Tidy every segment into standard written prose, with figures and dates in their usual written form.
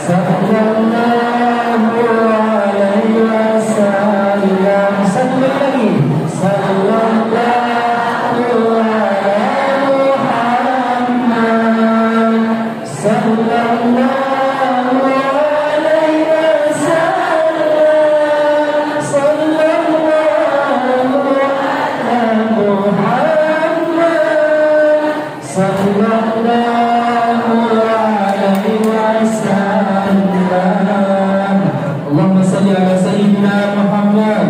sallallahu alaihi wasallam. Satu lagi, sallallahu ala Muhammad, sallallahu alaihi wasallam, sallallahu ala Muhammad, sallallahu alaihi wasallam. Allahumma salli ala sayyidina Muhammad.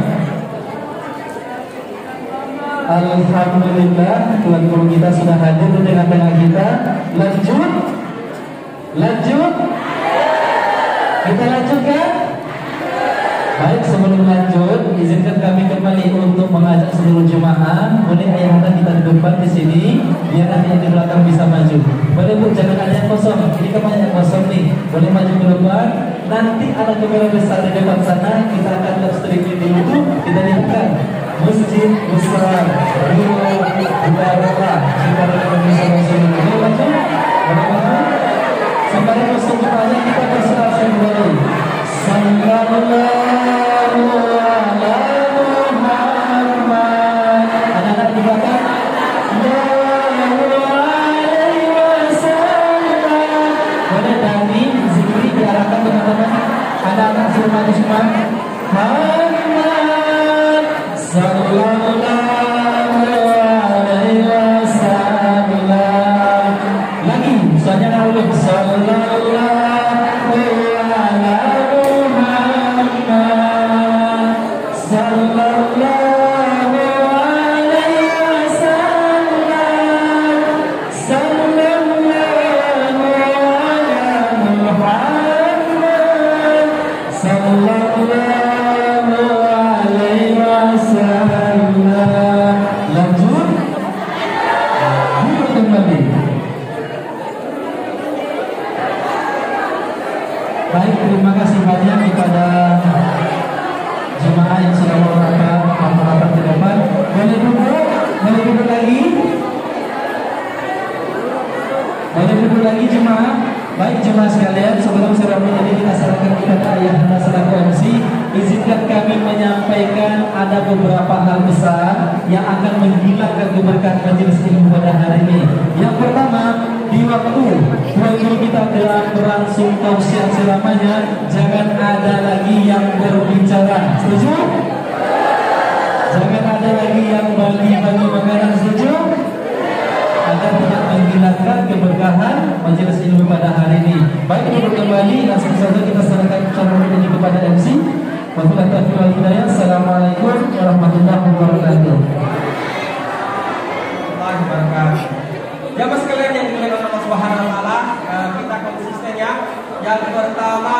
Alhamdulillah, Tuhan guru kita sudah hadir di tengah-tengah kita. Lanjut, kita lanjutkan. Baik, sebelum lanjut, izinkan kami kembali untuk mengajak seluruh jemaah. Boleh ayah anda kita di depan di sini, biar nanti yang di belakang bisa maju. Boleh bu, jangan ada yang kosong. Ini kan banyak yang kosong nih. Boleh maju ke depan. Nanti ada kamera besar di depan sana. Kita akan live streaming dulu. Kita lihatkan Masjid Besar Nurul Huda Cikarang Indonesia Muslim. Boleh maju? Boleh maju? Sampai kosong jemaahnya kita berserah kembali. Sallallahu ala Muhammad. Anak-anak di belakang. Sallallahu alaihi wasallam. Boleh tadi zikri diarahkan teman-teman. Anak-anak semua semua. Muhammad sallallahu alaihi wasallam. Lagi, soalnya dahulu. Sallallahu Baik, terima kasih banyak kepada jemaah yang sudah merapat di depan. Boleh duduk lagi. Boleh duduk lagi jemaah. Baik jemaah sekalian, sebelum saya menjadi dilaksanakan kepada ayah anda selaku MC, izinkan kami menyampaikan ada beberapa hal besar yang akan menghilangkan keberkahan majelis ilmu pada hari ini. Yang pertama, di waktu Tuan Guru kita dalam berlangsung tausiah selamanya, jangan ada lagi yang berbicara. Setuju? Jangan ada lagi yang bagi-bagi makanan. Setuju? Agar tidak menghilangkan keberkahan majelis ilmu pada hari ini. Baik, untuk kembali langsung saja kita serahkan cara ini kepada MC. Wabillahi taufiq wal hidayah. Assalamualaikum warahmatullahi wabarakatuh. Jamaah sekalian yang dimuliakan Allah Subhanahu wa taala, kita konsisten ya. Yang pertama,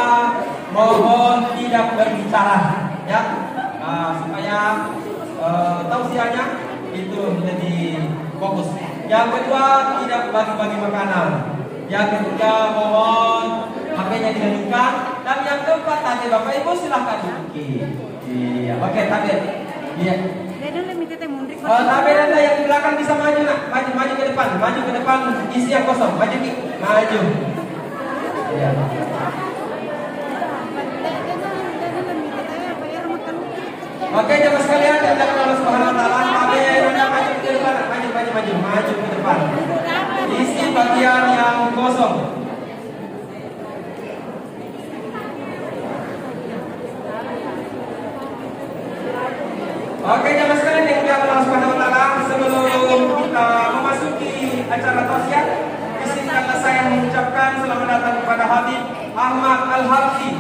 mohon tidak berbicara ya. Supaya tausiahnya itu menjadi fokus. Yang kedua, tidak bagi-bagi makanan. Yang ketiga, mohon HP-nya dihentikan. Dan yang keempat, tadi Bapak Ibu silahkan duduk. Iya, oke, tadi. Iya. Tapi anda yang di belakang bisa maju nak, maju ke depan, isi yang kosong, maju. Ya. Oke jemaah sekalian, dan Allah Subhanahu Wa Taala, maju ke depan, maju ke depan, isi bagian yang kosong. Oke jemaah sekalian yang dimuliakan Allah Subhanahu wa taala, sebelum kita memasuki acara tausiah, izinkanlah saya mengucapkan selamat datang kepada Habib Ahmad Al-Habsyi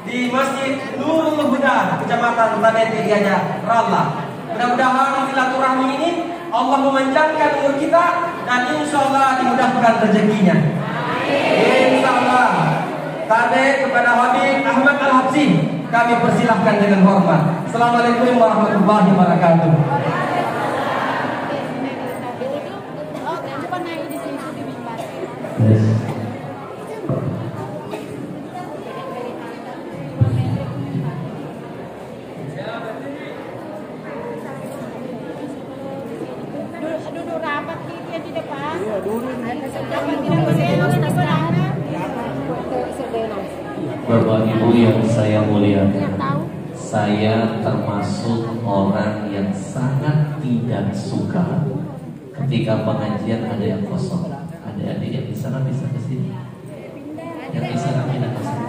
di Masjid Nurul Huda, Kecamatan Tanete Gianyar, Ralla. Mudah-mudahan silaturahmi ini Allah memanjangkan umur kita dan insya Allah dimudahkan rezekinya. Insya Allah. Tadi kepada Habib Ahmad Al-Habsyi kami persilahkan dengan hormat. Assalamualaikum warahmatullahi wabarakatuh. Duduk rapat di depan. Duduk. Tidak Bapak Ibu yang saya muliakan, saya termasuk orang yang sangat tidak suka ketika pengajian ada yang kosong. Adik-adik yang di sana bisa ke sini, yang di sana tidak ke sini.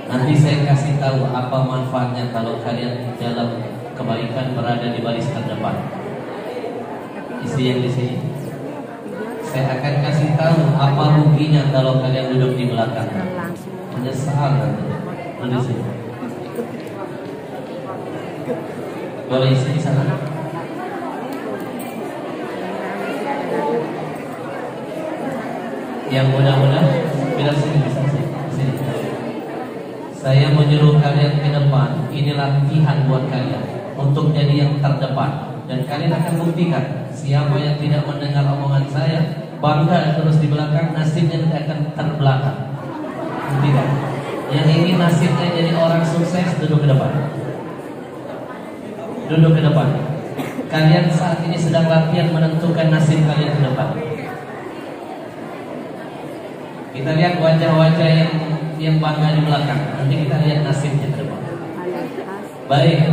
Nanti saya kasih tahu apa manfaatnya kalau kalian dalam kebaikan berada di baris terdepan. Isi yang di sini. Saya akan kasih tahu apa ruginya kalau kalian duduk di belakang. Menyesal nanti. Di sini. Boleh isi di sana. Yang mudah-mudah bila sini bisa sini. Saya menyuruh kalian ke depan. Ini latihan buat kalian untuk jadi yang terdepan. Dan kalian akan buktikan siapa yang tidak mendengar omongan saya, bangga terus di belakang, nasibnya tidak akan terbelakang. Buktikan. Yang ingin nasibnya jadi orang sukses, duduk ke depan. Duduk ke depan. Kalian saat ini sedang latihan menentukan nasib kalian ke depan. Kita lihat wajah-wajah yang bangga di belakang. Nanti kita lihat nasibnya ke depan. Baik.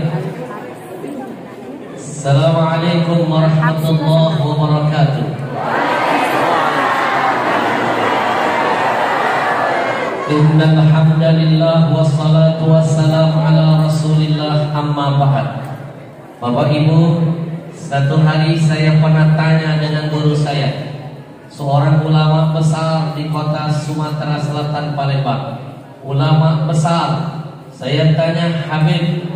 Assalamualaikum warahmatullahi wabarakatuh. Innal hamdalillah wassalatu wassalamu ala Rasulillah amma ba'd. Bapak Ibu, satu hari saya pernah tanya dengan guru saya, seorang ulama besar di kota Sumatera Selatan, Palembang. Ulama besar. Saya tanya, Habib,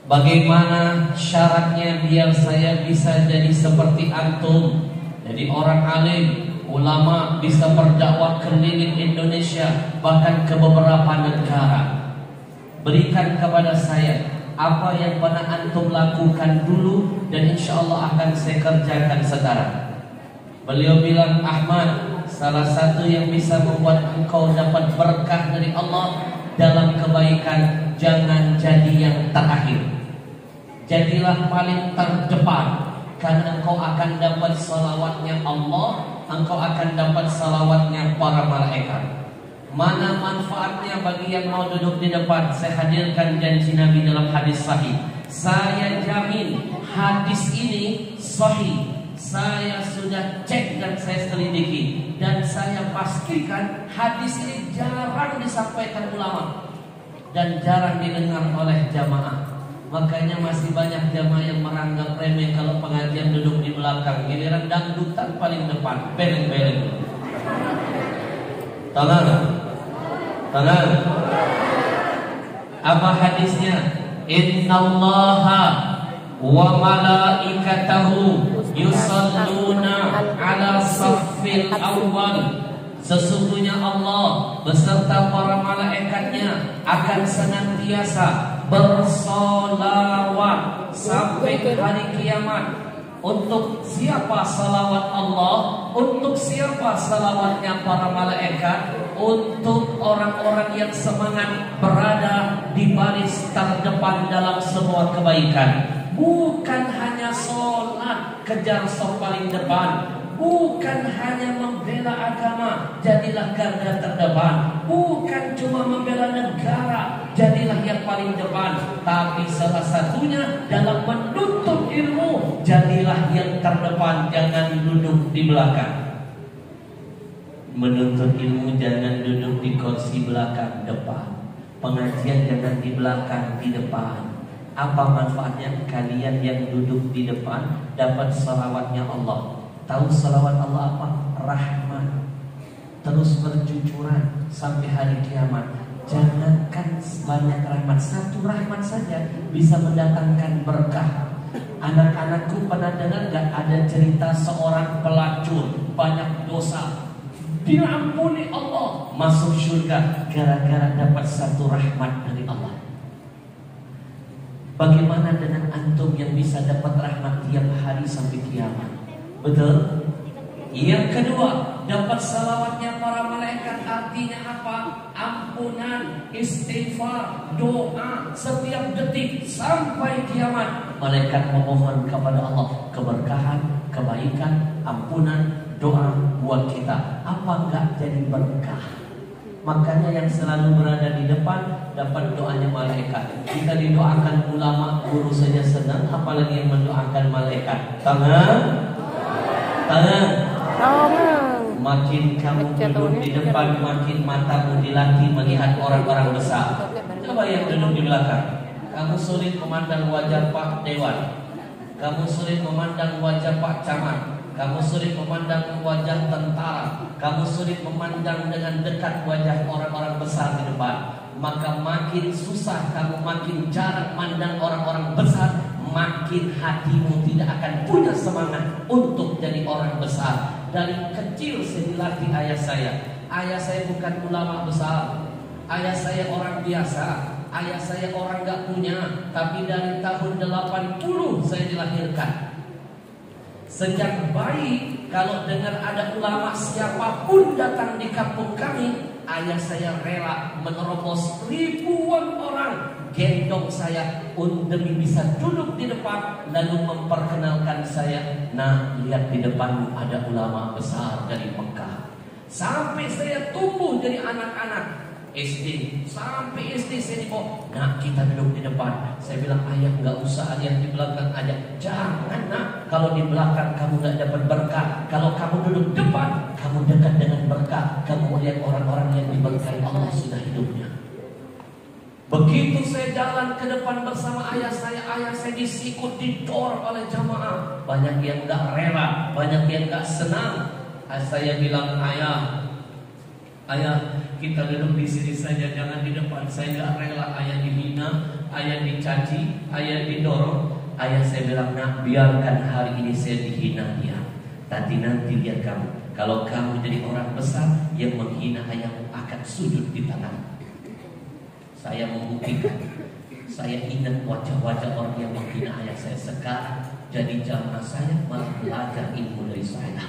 bagaimana syaratnya biar saya bisa jadi seperti antum, jadi orang alim, ulama, bisa berdakwah keliling Indonesia, bahkan ke beberapa negara. Berikan kepada saya apa yang pernah antum lakukan dulu, dan insya Allah akan saya kerjakan sekarang. Beliau bilang, Ahmad, salah satu yang bisa membuat engkau dapat berkah dari Allah dalam kebaikan, jangan jadi yang terakhir. Jadilah paling terdepan, karena engkau akan dapat salawatnya Allah, engkau akan dapat salawatnya para malaikat. Mana manfaatnya bagi yang mau duduk di depan? Saya hadirkan janji Nabi dalam hadis sahih. Saya jamin hadis ini sahih. Saya sudah cek dan saya selidiki, dan saya pastikan hadis ini jarang disampaikan ulama dan jarang didengar oleh jamaah. Makanya masih banyak jamaah yang menganggap remeh kalau pengajian duduk di belakang. Giliran dangdutan paling depan, beleng-beleng. Tangan. Apa hadisnya? Innallaha wa malaikatahu yusalluna ala saffil awwal. Sesungguhnya Allah beserta para malaikatnya akan senantiasa bersolawat sampai hari kiamat. Untuk siapa salawat Allah? Untuk siapa salawatnya para malaikat? Untuk orang-orang yang semangat berada di baris terdepan dalam semua kebaikan. Bukan hanya sholat kejar saf paling depan, bukan hanya membela agama jadilah garda terdepan, bukan cuma membela negara jadilah yang paling depan, tapi salah satunya dalam menuntut ilmu jadilah yang terdepan, jangan duduk di belakang. Menuntut ilmu jangan duduk di kursi belakang depan. Pengajian jangan di belakang, di depan. Apa manfaatnya? Kalian yang duduk di depan dapat salawatnya Allah. Tahu salawat Allah apa? Rahmat. Terus bercucuran sampai hari kiamat. Jangankan banyak rahmat, satu rahmat saja bisa mendatangkan berkah. Anak-anakku pernah dengar gak ada cerita seorang pelacur banyak dosa, diampuni Allah, masuk surga gara-gara dapat satu rahmat dari Allah. Bagaimana dengan antum yang bisa dapat rahmat tiap hari sampai kiamat? Betul? Yang kedua, dapat salawatnya para malaikat. Artinya apa? Ampunan, istighfar, doa setiap detik sampai kiamat. Malaikat memohon kepada Allah keberkahan, kebaikan, ampunan, doa buat kita. Apa enggak jadi berkah? Makanya yang selalu berada di depan dapat doanya malaikat. Jika didoakan ulama, guru saja senang, apalagi yang mendoakan malaikat. Tangan. Makin kamu duduk di depan, makin matamu dilatih melihat orang-orang besar. Coba yang duduk di belakang. Kamu sulit memandang wajah Pak Dewan. Kamu sulit memandang wajah Pak Camat. Kamu sulit memandang wajah tentara. Kamu sulit memandang dengan dekat wajah orang-orang besar di depan. Maka makin susah kamu, makin jarang mandang orang-orang besar, makin hatimu tidak akan punya semangat untuk jadi orang besar. Dari kecil saya dilatih ayah saya. Ayah saya bukan ulama besar. Ayah saya orang biasa. Ayah saya orang gak punya. Tapi dari tahun 80 saya dilahirkan. Sejak bayi, kalau dengar ada ulama siapapun datang di kampung kami, ayah saya rela menerobos ribuan orang, gendong saya demi bisa duduk di depan, lalu memperkenalkan saya. Nah, lihat di depanmu ada ulama besar dari Mekah. Sampai saya tumbuh jadi anak-anak SD, sampai SD saya dibawa. Nah, kita duduk di depan. Saya bilang, ayah nggak usah lihat di belakang aja. Jangan nak, kalau di belakang kamu nggak dapat berkah. Kalau kamu duduk depan, kamu dekat dengan berkah. Kamu melihat orang-orang yang diberkahi Allah sudah hidupnya. Begitu saya jalan ke depan bersama ayah saya disikut, didorong oleh jamaah. Banyak yang nggak rela, banyak yang nggak senang. Saya bilang, ayah, kita duduk di sini saja, jangan di depan. Saya nggak rela ayah dihina, ayah dicaci, ayah didorong. Ayah saya bilang, nak, biarkan hari ini saya dihina dia. Nanti lihat kamu, kalau kamu jadi orang besar, yang menghina ayahmu akan sujud di tangan. Saya membuktikan. Saya ingat wajah-wajah orang yang menghina ayah saya. Sekarang jadi jamaah saya malah belajar ilmu dari saya.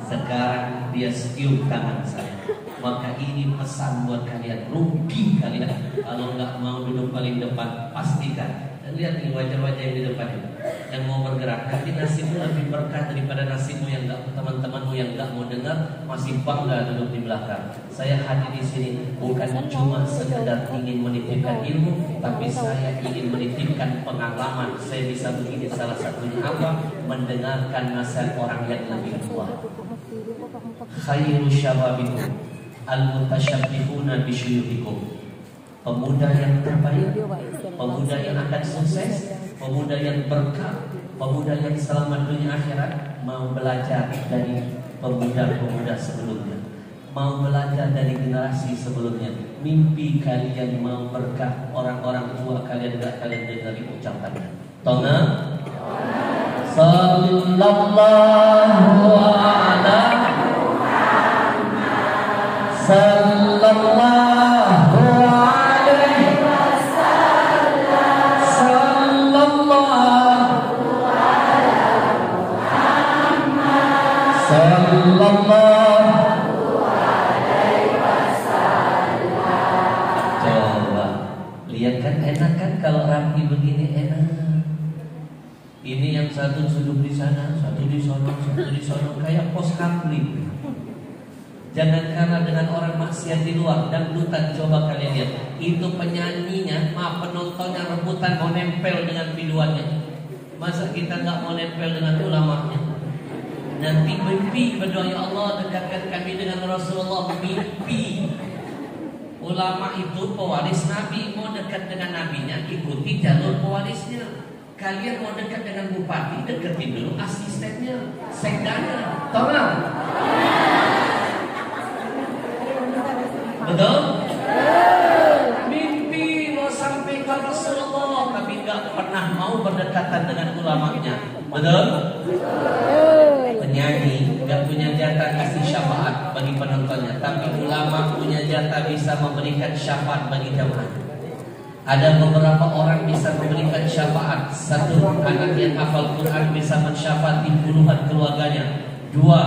Sekarang dia cium tangan saya. Maka ini pesan buat kalian, rugi kalian kalau nggak mau duduk paling depan. Pastikan. Dan lihat nih wajah-wajah yang di depan ini, yang mau bergerak. Tapi nasibmu lebih berkah daripada nasibmu yang nggak, teman-temanmu yang nggak mau dengar masih bangga duduk di belakang. Saya hadir di sini bukan cuma sekedar ingin menitipkan ilmu, tapi saya ingin menitipkan pengalaman. Saya bisa begini, salah satunya apa? Mendengarkan nasihat orang yang lebih tua. Khairu syababikum al-mutasyabbihuna bisyuyuhikum. Pemuda yang terbaik, pemuda yang akan sukses, pemuda yang berkah, pemuda yang selamat dunia akhirat, mau belajar dari pemuda-pemuda sebelumnya, mau belajar dari generasi sebelumnya. Mimpi kalian mau berkah, orang-orang tua kalian gak kalian dengar ucapannya. Tona sallallahu alaihi sallallahu alaihi wasallam sallallahu alaihi wasallam. Coba lihat kan, enak kan kalau rapi begini, enak. Ini yang satu duduk di sana, satu di sono, satu di sono, kayak pos kapling. Jangan kalah dengan orang maksiat di luar. Dangdutan, coba kalian lihat. Itu penyanyinya, penontonnya rebutan mau nempel dengan biduannya. Masa kita nggak mau nempel dengan ulamanya? Nanti mimpi berdoa, ya Allah dekatkan kami dengan Rasulullah. Mimpi. Ulama itu pewaris Nabi, mau dekat dengan nabinya, ikuti jalur pewarisnya. Kalian mau dekat dengan bupati, deketin dulu asistennya, sekdanya. Tolong. Betul? Mimpi mau sampai ke Rasulullah, tapi gak pernah mau berdekatan dengan ulamanya. Betul? Penyanyi gak punya jatah kasih syafaat bagi penontonnya, tapi ulama punya jatah bisa memberikan syafaat bagi jamaah. Ada beberapa orang bisa memberikan syafaat. Satu, anak yang hafal Quran bisa mensyafaati puluhan keluarganya. Dua,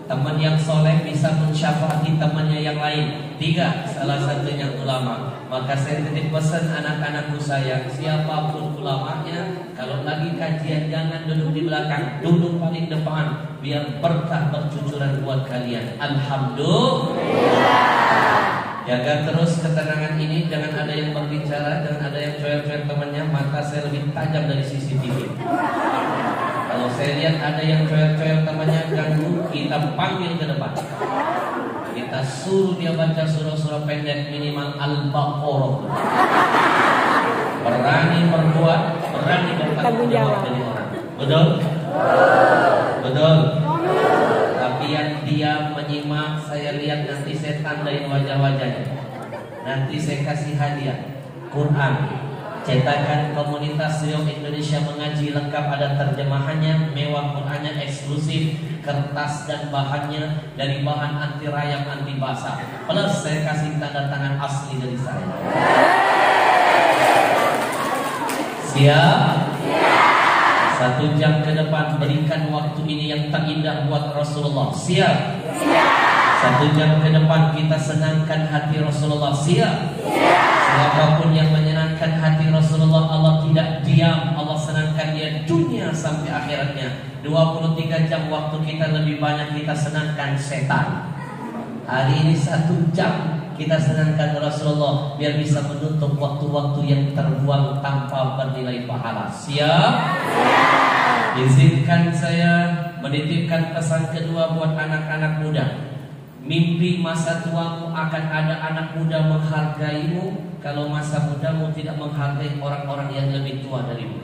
teman yang soleh bisa mensyafaati temannya yang lain. Tiga, salah satunya ulama. Maka saya titip pesan anak-anakku saya, siapapun ulamanya, kalau lagi kajian jangan duduk di belakang, duduk paling depan, biar berkah bercucuran buat kalian. Alhamdulillah. Jaga terus ketenangan ini, jangan ada yang berbicara, jangan ada yang coel-coel temannya. Mata saya lebih tajam dari CCTV. Kalau saya lihat ada yang coel-coel temannya ganggu, kita panggil ke depan. Kita suruh dia baca surah-surah pendek minimal Al-Baqarah. Berani berbuat, berani bertanggung jawab dari orang. Betul? Betul. Tapi yang diam menyimak, saya lihat nanti saya tandain wajah-wajahnya. Nanti saya kasih hadiah Quran cetakan komunitas Riau Indonesia Mengaji, lengkap ada terjemahannya, mewah Qurannya, eksklusif, kertas dan bahannya dari bahan anti rayap, anti basah. Plus saya kasih tanda tangan asli dari saya. Siap? 1 jam ke depan berikan waktu ini yang terindah buat Rasulullah. Siap? 1 jam ke depan kita senangkan hati Rasulullah. Siap? Siapapun yang menyenangkan hati Rasulullah, Allah tidak diam. Allah senangkan dia dunia sampai akhiratnya. 23 jam waktu kita lebih banyak kita senangkan setan. Hari ini 1 jam kita senangkan Rasulullah, biar bisa menutup waktu-waktu yang terbuang tanpa bernilai pahala. Siap? Izinkan saya menitipkan pesan kedua buat anak-anak muda. Mimpi masa tuamu akan ada anak muda menghargaimu kalau masa mudamu tidak menghargai orang-orang yang lebih tua darimu.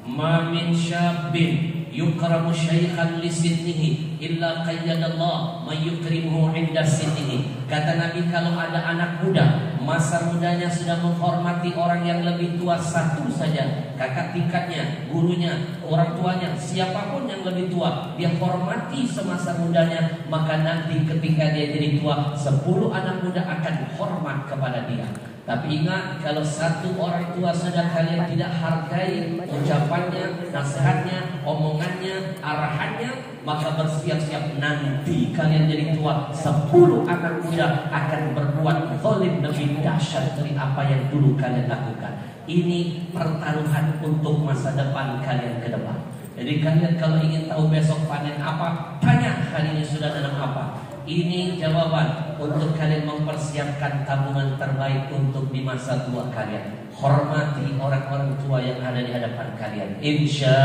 Ma min syabin yukramu syaikhan li sinnihi illa qayyadallah may yukrimuhu 'inda sinnihi. Kata Nabi, kalau ada anak muda masa mudanya sudah menghormati orang yang lebih tua satu saja, kakak tingkatnya, gurunya, orang tuanya, siapapun yang lebih tua, dia hormati semasa mudanya, maka nanti ketika dia jadi tua, 10 anak muda akan hormat kepada dia. Tapi ingat, kalau satu orang tua sudah kalian tidak hargai ucapannya, nasihatnya, omongannya, arahannya, maka bersiap-siap nanti kalian jadi tua, 10 anak muda akan berbuat zalim lebih dahsyat dari apa yang dulu kalian lakukan. Ini pertaruhan untuk masa depan kalian ke depan. Jadi kalian kalau ingin tahu besok panen apa, tanya hari ini sudah nanam apa. Ini jawaban untuk kalian mempersiapkan tabungan terbaik untuk di masa tua kalian. Hormati orang-orang tua yang ada di hadapan kalian. Insya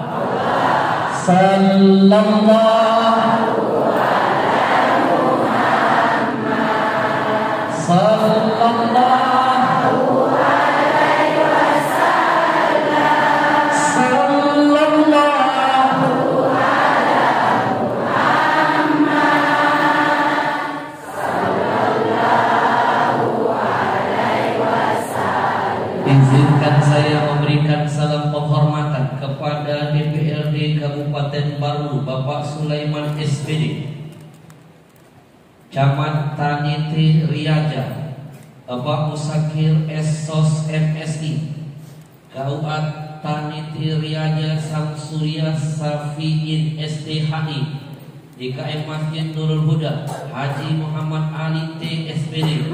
Allah. Sallallahu alaihi Muhammad. Sallallahu alaihi wasallam. Sallallahu alaihi Muhammad. Sallallahu alaihi wasallam. Izinkan saya memberikan salam penghormatan kepada DPRD Kabupaten Baru, Bapak Sulaiman SPD, Camat Taniti Riaja, Bapak Musakir Esos MSI, Kauat Taniti Riaja Samsurya Safiin SDHI, DKM Masjid Nurul Huda, Haji Muhammad Ali T SPD,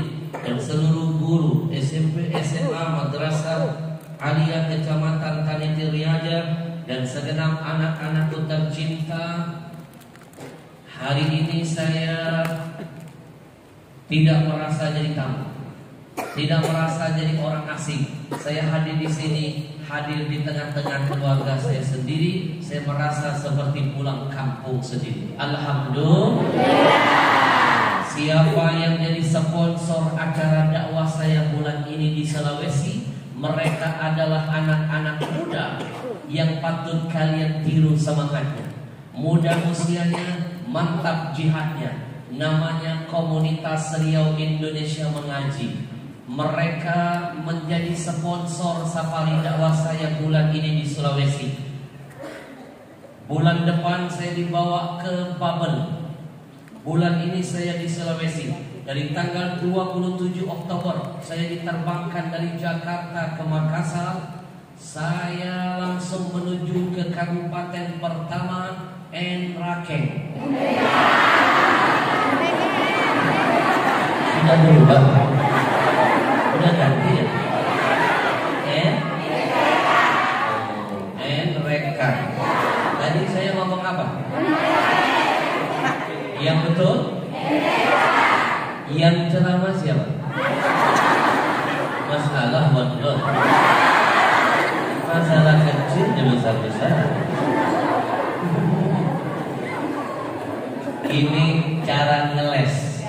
dan seluruh guru SMP SMA Madrasah Aliyah Kecamatan Taniti Riaja dan segenap anak-anakku tercinta. Hari ini saya tidak merasa jadi tamu, tidak merasa jadi orang asing. Saya hadir di sini, hadir di tengah-tengah keluarga saya sendiri. Saya merasa seperti pulang kampung sendiri. Alhamdulillah. Siapa yang jadi sponsor acara dakwah saya bulan ini di Sulawesi? Mereka adalah anak-anak muda yang patut kalian tiru semangatnya. Muda usianya, mantap jihadnya. Namanya Komunitas Riau Indonesia Mengaji. Mereka menjadi sponsor safari dakwah saya bulan ini di Sulawesi. Bulan depan saya dibawa ke Babel. Bulan ini saya di Sulawesi. Dari tanggal 27 Oktober saya diterbangkan dari Jakarta ke Makassar. Saya langsung menuju ke kabupaten pertama, Enrakeng. Sudah berubah? Udah ganti ya? Enrekeng. Tadi saya ngomong apa? Yang betul? Yang ceramah siapa? Masalah bodoh. Masalah kecil dan besar-besar. Ini cara ngeles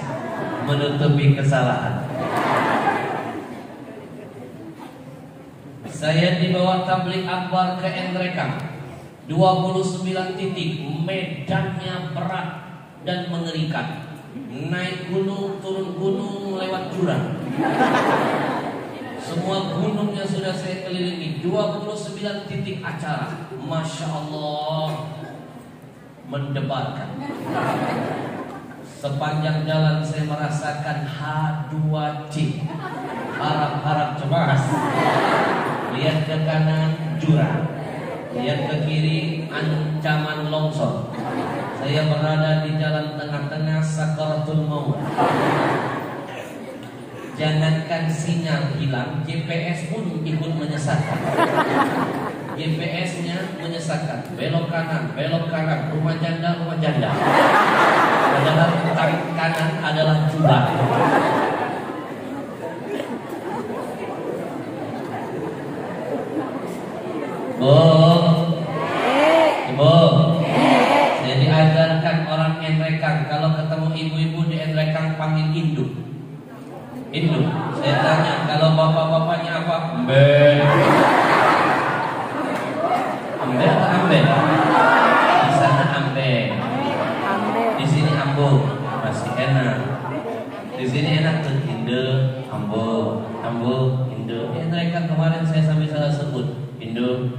menutupi kesalahan. Saya dibawa tablik akbar ke Endrekang, 29 titik, medannya berat dan mengerikan. Naik gunung, turun gunung, lewat jurang. Semua gunungnya sudah saya kelilingi. 29 titik acara. Masya Allah, mendebarkan. Sepanjang jalan saya merasakan H2C, harap-harap cemas. Lihat ke kanan jurang, lihat ke kiri ancaman longsor. Saya berada di jalan tengah-tengah sakaratul maut. Jangankan sinyal hilang, GPS pun ikut menyesatkan. GPS-nya menyesatkan. Belok kanan, rumah janda, rumah janda. Padahal tang kanan adalah jurang. Ibu, saya diajarkan orang Endrekang, kalau ketemu ibu-ibu di Endrekang panggil induk. Induk. Saya tanya, kalau bapak-bapaknya apa? Ambe. Ambe atau ambe? Di sana ambe. Di sini ambo, masih enak. Di sini enak tuh Indo, ambo, Indo. Di Endrekang kemarin saya sampai salah sebut. Indo,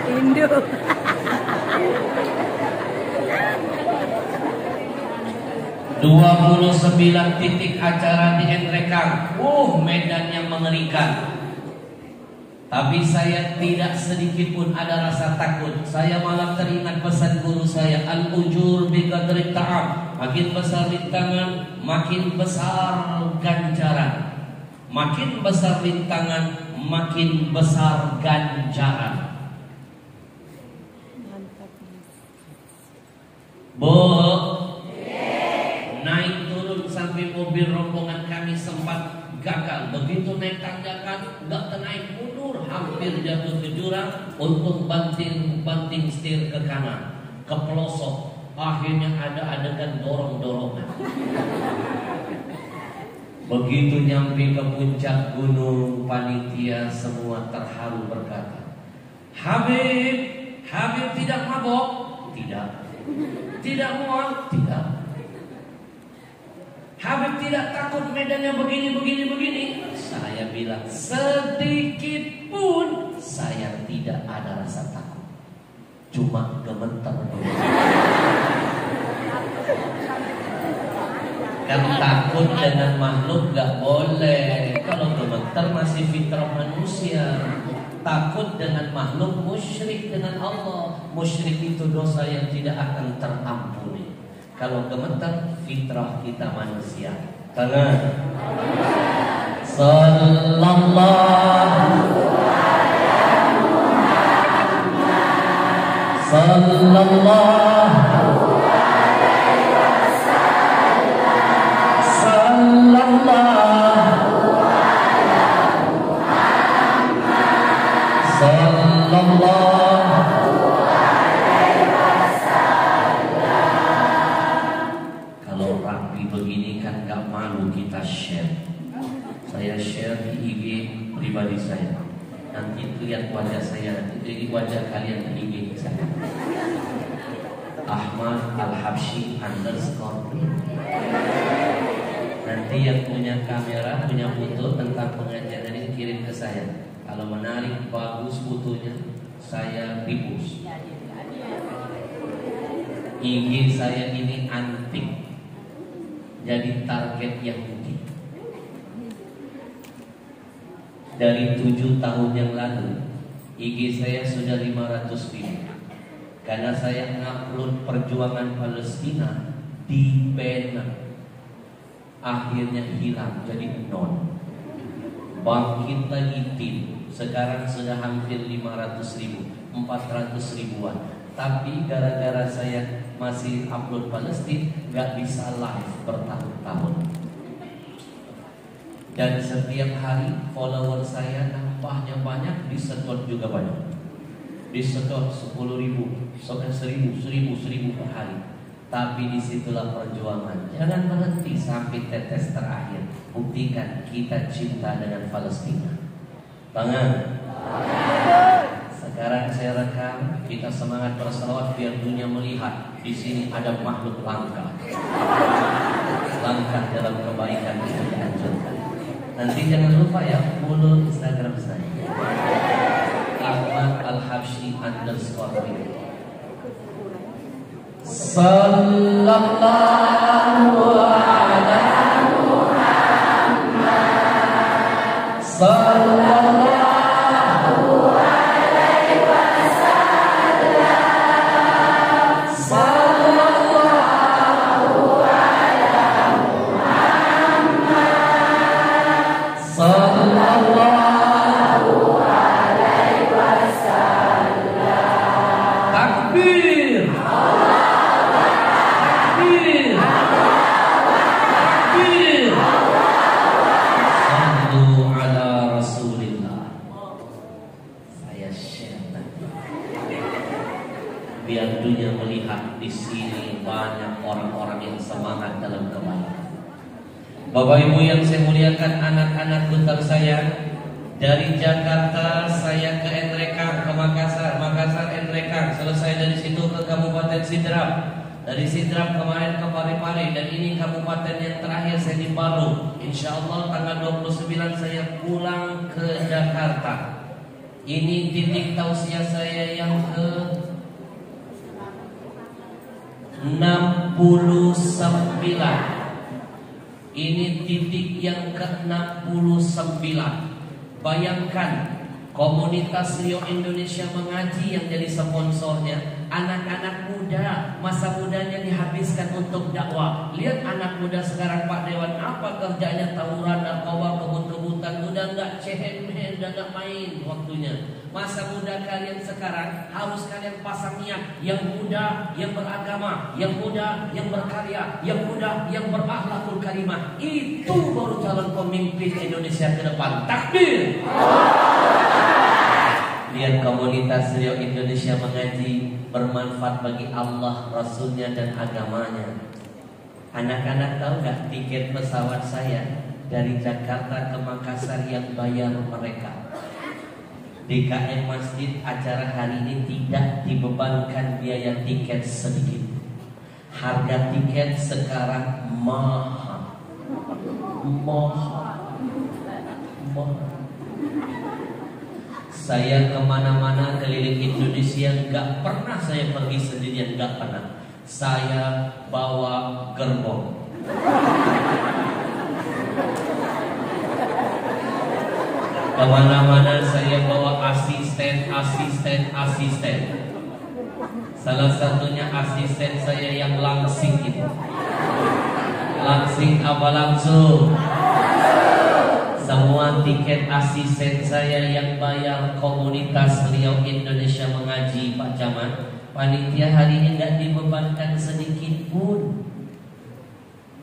Indo. 29 titik acara di Endrekang. Medannya mengerikan. Tapi saya tidak sedikit pun ada rasa takut. Saya malah teringat pesan guru saya, al-ujur biqadri ta'am. Makin besar rintangan, makin besar ganjaran. Makin besar rintangan, makin besar ganjaran. Bu, naik turun sampai mobil rombongan kami sempat gagal. Begitu naik tanjakan, nggak naik mundur, hampir jatuh ke jurang. Untung banting setir ke kanan, ke pelosok. Akhirnya ada adegan dorong-dorongan. Begitu nyampe ke puncak gunung, panitia semua terharu berkata, Habib tidak mabok? Tidak. Tidak mual? Tidak. Habib tidak takut medannya begini. Saya bilang, sedikit pun saya tidak ada rasa takut. Cuma gemeter doang. Kan takut dengan makhluk gak boleh. Kalau gemeter masih fitrah manusia. Takut dengan makhluk, musyrik dengan Allah. Musyrik itu dosa yang tidak akan terampuni. Kalau gemeter, fitrah kita manusia. Tangan. Kalau rapi begini kan gak malu kita share. Saya share di IG pribadi saya. Nanti lihat wajah saya, nanti wajah kalian di IG saya. Ahmad Al-Habsyi _ Nanti yang punya kamera, punya foto tentang pengajaran ini kirim ke saya. Kalau menarik bagus fotonya, saya repost. IG saya ini antik, jadi target Yahudi. Dari 7 tahun yang lalu, IG saya sudah 500.000. Karena saya ngupload perjuangan Palestina di banner. Akhirnya hilang, jadi non. Bangkit lagi tim. Sekarang sudah hampir 500.000, 400 ribuan. Tapi gara-gara saya masih upload Palestina, nggak bisa live bertahun-tahun. Dan setiap hari follower saya nambahnya banyak, disedot juga banyak. Disedot 10.000, 1.000 per hari. Tapi disitulah perjuangan. Jangan berhenti sampai tetes terakhir. Buktikan kita cinta dengan Palestina. Tangan. Sekarang saya rekam, kita semangat berselawat biar dunia melihat di sini ada makhluk langka. Langkah dalam kebaikan itu dianjurkan. Nanti jangan lupa ya, follow Instagram saya. Ahmad Al-Habsyi _ Sallallahu ala Muhammad. Sallallahu alaihi wasallam. Sallallahu ala Muhammad. Sallallahu alaihi wasallam. Takbir. Biar dunia melihat di sini banyak orang-orang yang semangat dalam kebaikan. Bapak Ibu yang saya muliakan, anak-anak putar saya, dari Jakarta saya ke Enrekang, ke Makassar, Makassar Enrekang, selesai dari situ ke Kabupaten Sidrap, dari Sidrap kemarin ke Parepare, dan ini kabupaten yang terakhir saya di Palu. Insya Allah tanggal 29 saya pulang ke Jakarta. Ini titik tausiah saya yang ke 69. Ini titik yang ke-69. Bayangkan, komunitas Rio Indonesia Mengaji yang jadi sponsornya, anak-anak muda, masa mudanya dihabiskan untuk dakwah. Lihat anak muda sekarang, Pak Dewan, apa kerjanya? Tawuran, narkoba, kebun-kebutan. Udah nggak cehen-mehen, udah nggak main waktunya. Masa muda kalian sekarang harus kalian pasang niat yang muda, yang beragama, yang muda, yang berkarya, yang muda, yang berakhlakul karimah. Itu baru calon pemimpin Indonesia ke depan. Takbir. Lihat komunitas Rio Indonesia Mengaji bermanfaat bagi Allah, Rasulnya, dan agamanya. Anak-anak tahu gak tiket pesawat saya dari Jakarta ke Makassar yang bayar mereka? DKM Masjid acara hari ini tidak dibebankan biaya tiket sedikit. Harga tiket sekarang mahal. Saya kemana-mana keliling Indonesia, gak pernah saya pergi sendirian, gak pernah. Saya bawa gerbong. Kemana-mana saya bawa asisten. Salah satunya asisten saya yang langsing itu. Langsing apa langsung? Semua tiket asisten saya yang bayar komunitas Rio Indonesia Mengaji, Pak Camat. Panitia hari ini tidak dibebankan sedikit pun.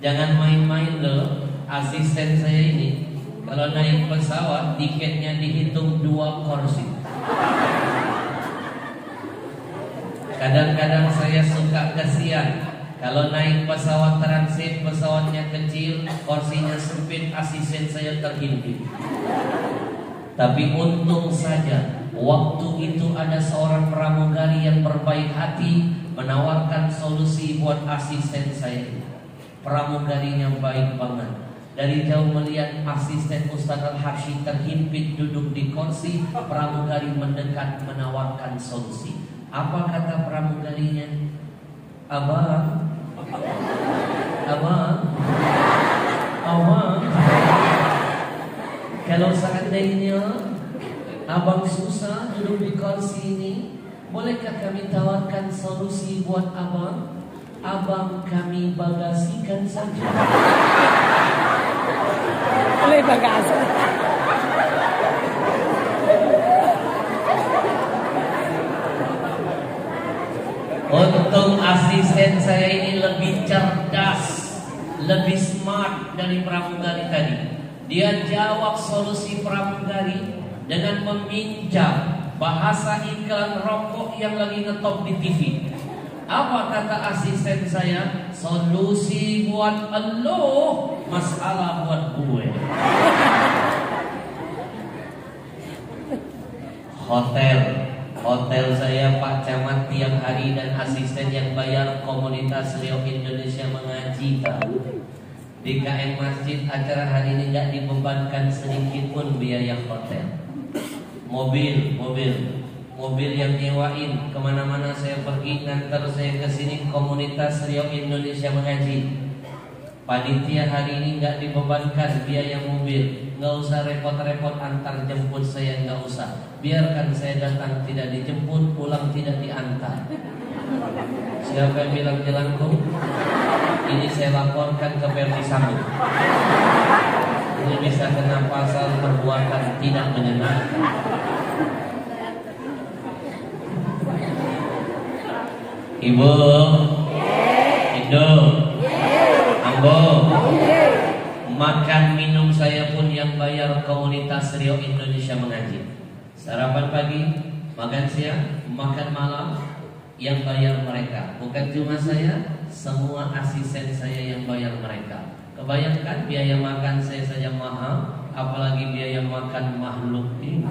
Jangan main-main loh, asisten saya ini. Kalau naik pesawat tiketnya dihitung 2 kursi. Kadang-kadang saya suka kasihan. Kalau naik pesawat transit, pesawatnya kecil, kursinya sempit, asisten saya terhimpit. Tapi untung saja waktu itu ada seorang pramugari yang berbaik hati menawarkan solusi buat asisten saya. Pramugarinya baik banget. Dari jauh melihat asisten Ustaz Al-Habsyi terhimpit duduk di kursi, pramugari mendekat menawarkan solusi. Apa kata pramugarinya? Abang, kalau seandainya abang susah duduk di kursi ini, bolehkah kami tawarkan solusi buat abang? Abang kami bagasikan saja. Boleh bagasi. Untuk Untung asisten saya ini lebih cerdas, lebih smart dari pramugari tadi. Dia jawab solusi pramugari dengan meminjam bahasa iklan rokok yang lagi ngetop di TV. Apa kata asisten saya? Solusi buat elo, masalah buat gue. Hotel saya Pak Camat tiap hari dan asisten yang bayar komunitas Riau Indonesia mengaji tahu. Di KM Masjid acara hari ini nggak dibebankan sedikit pun biaya hotel. Mobil yang nyewain kemana-mana saya pergi, ngantar saya ke sini komunitas Riau Indonesia mengaji. Panitia hari ini nggak dibebankan biaya mobil, nggak usah repot-repot antar jemput saya, nggak usah. Biarkan saya datang tidak dijemput, pulang tidak diantar. Siapa yang bilang jelangkung? Ini saya laporkan ke Verdi Sambo. Ini bisa kena pasal perbuatan tidak menyenangkan. Ibu, Indo, Ambo, makan minum saya pun yang bayar komunitas Riau Indonesia mengaji. Sarapan pagi, makan siang, makan malam yang bayar mereka. Bukan cuma saya, semua asisten saya yang bayar mereka. Kebayangkan biaya makan saya saja mahal, apalagi biaya makan makhluk ini.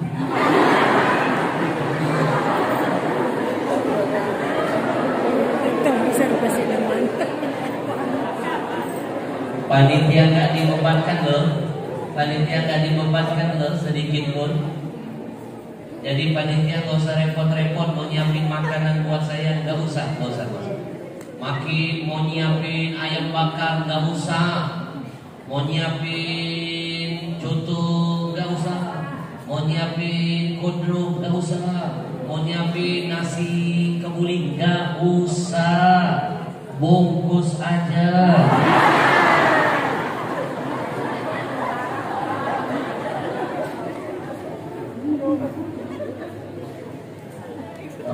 Panitia nggak dibebankan loh, sedikit pun. Jadi panitia nggak usah repot-repot mau nyiapin makanan buat saya, nggak usah. Mau nyiapin ayam bakar nggak usah, mau nyiapin coto nggak usah, mau nyiapin kodro nggak usah, mau nyiapin nasi kebuli nggak usah, bungkus aja.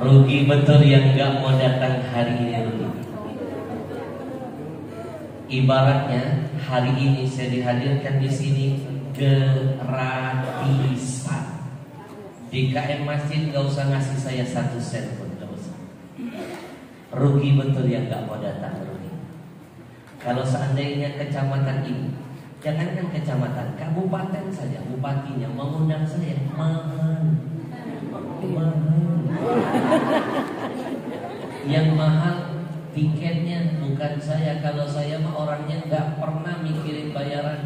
Rugi betul yang gak mau datang hari ini, rugi. Ibaratnya hari ini saya dihadirkan di sini gratisan. Di KM Masjid gak usah ngasih saya 1 sen pun, gak usah. Rugi betul yang gak mau datang, rugi. Kalau seandainya kecamatan ini, jangankan kecamatan, kabupaten saja, bupatinya mengundang saya, mahal. Yang mahal tiketnya bukan saya. Kalau saya mah orangnya nggak pernah mikirin bayaran.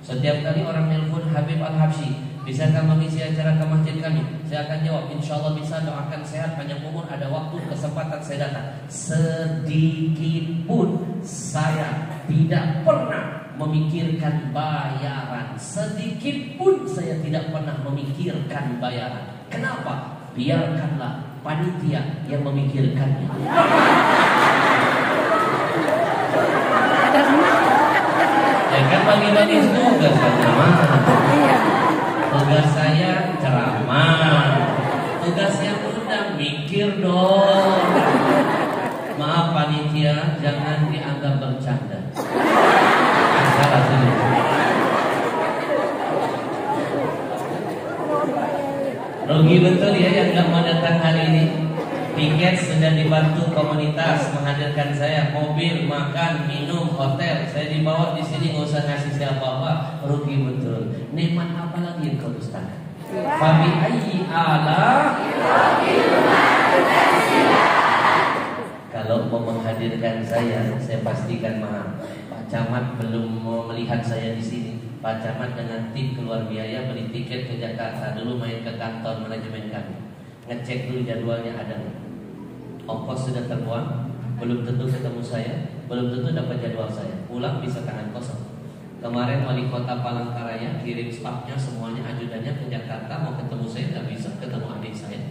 Setiap kali orang nelpon Habib Al-Habsyi, bisakah mengisi acara ke masjid kami? Saya akan jawab, insya Allah bisa, doakan sehat, panjang umur, ada waktu, kesempatan saya datang. Sedikit pun saya tidak pernah memikirkan bayaran. Sedikit pun saya tidak pernah memikirkan bayaran. Kenapa? Biarkanlah panitia yang memikirkannya. Ya kan bagi-bagi tugas ceramah. Tugas saya ceramah. Tugas yang undang mikir dong. Maaf panitia, jangan dianggap bercanda. Salah dulu. Rugi betul ya yang gak mau datang hari ini. Tiket sudah dibantu komunitas menghadirkan saya, mobil, makan, minum, hotel. Saya dibawa di sini nggak usah ngasih siapa-apa. Rugi betul. Nikmat apa lagi yang kau dustakan? Fabi ayyi ala. Kalau mau menghadirkan saya pastikan mahal. Pak Camat belum mau melihat saya di sini. Pak Camat dengan tim keluar biaya beli tiket ke Jakarta, dulu main ke kantor manajemen kami, ngecek dulu jadwalnya ada nggak. Ongkos sudah terbuang, belum tentu ketemu saya, belum tentu dapat jadwal saya. Pulang bisa tangan kosong. Kemarin wali kota Palangkaraya kirim stafnya semuanya, ajudannya ke Jakarta, mau ketemu saya nggak bisa, ketemu adik saya.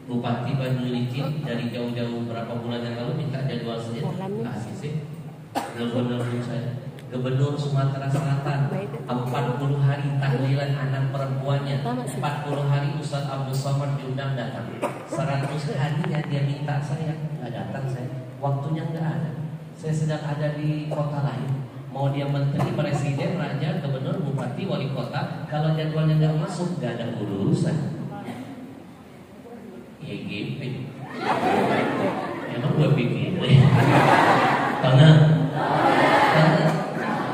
Bupati Banu Licin dari jauh-jauh berapa bulan yang lalu minta jadwal saya, kasih sih, nelfon saya. Gubernur Sumatera Selatan 40 hari tahlilan anak perempuannya, 40 hari Ustaz Abdul Somad diundang datang, 100 harinya dia minta saya, nggak datang saya, waktunya nggak ada, saya sedang ada di kota lain, mau dia menteri, presiden, raja, gubernur, bupati, wali kota, kalau jadwalnya nggak masuk nggak ada urusan. EGP emang gue pikir karena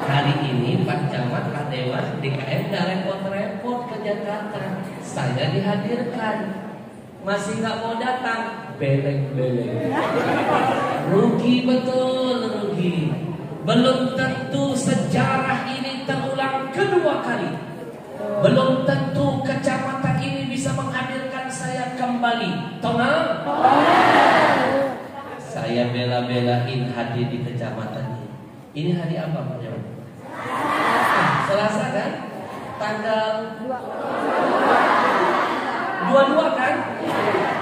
hari ini Pak Camat, Pak Dewas, DKM gak repot-repot ke Jakarta, saya dihadirkan, masih gak mau datang, beleng-beleng, rugi betul, rugi. Belum tentu sejarah ini terulang kedua kali, belum tentu kecamatan ini bisa menghadirkan saya kembali. Tonal, saya bela-belain hadir di kecamatan ini. Ini hari apa Pak Jawa? Selasa kan? Tanggal 22 kan?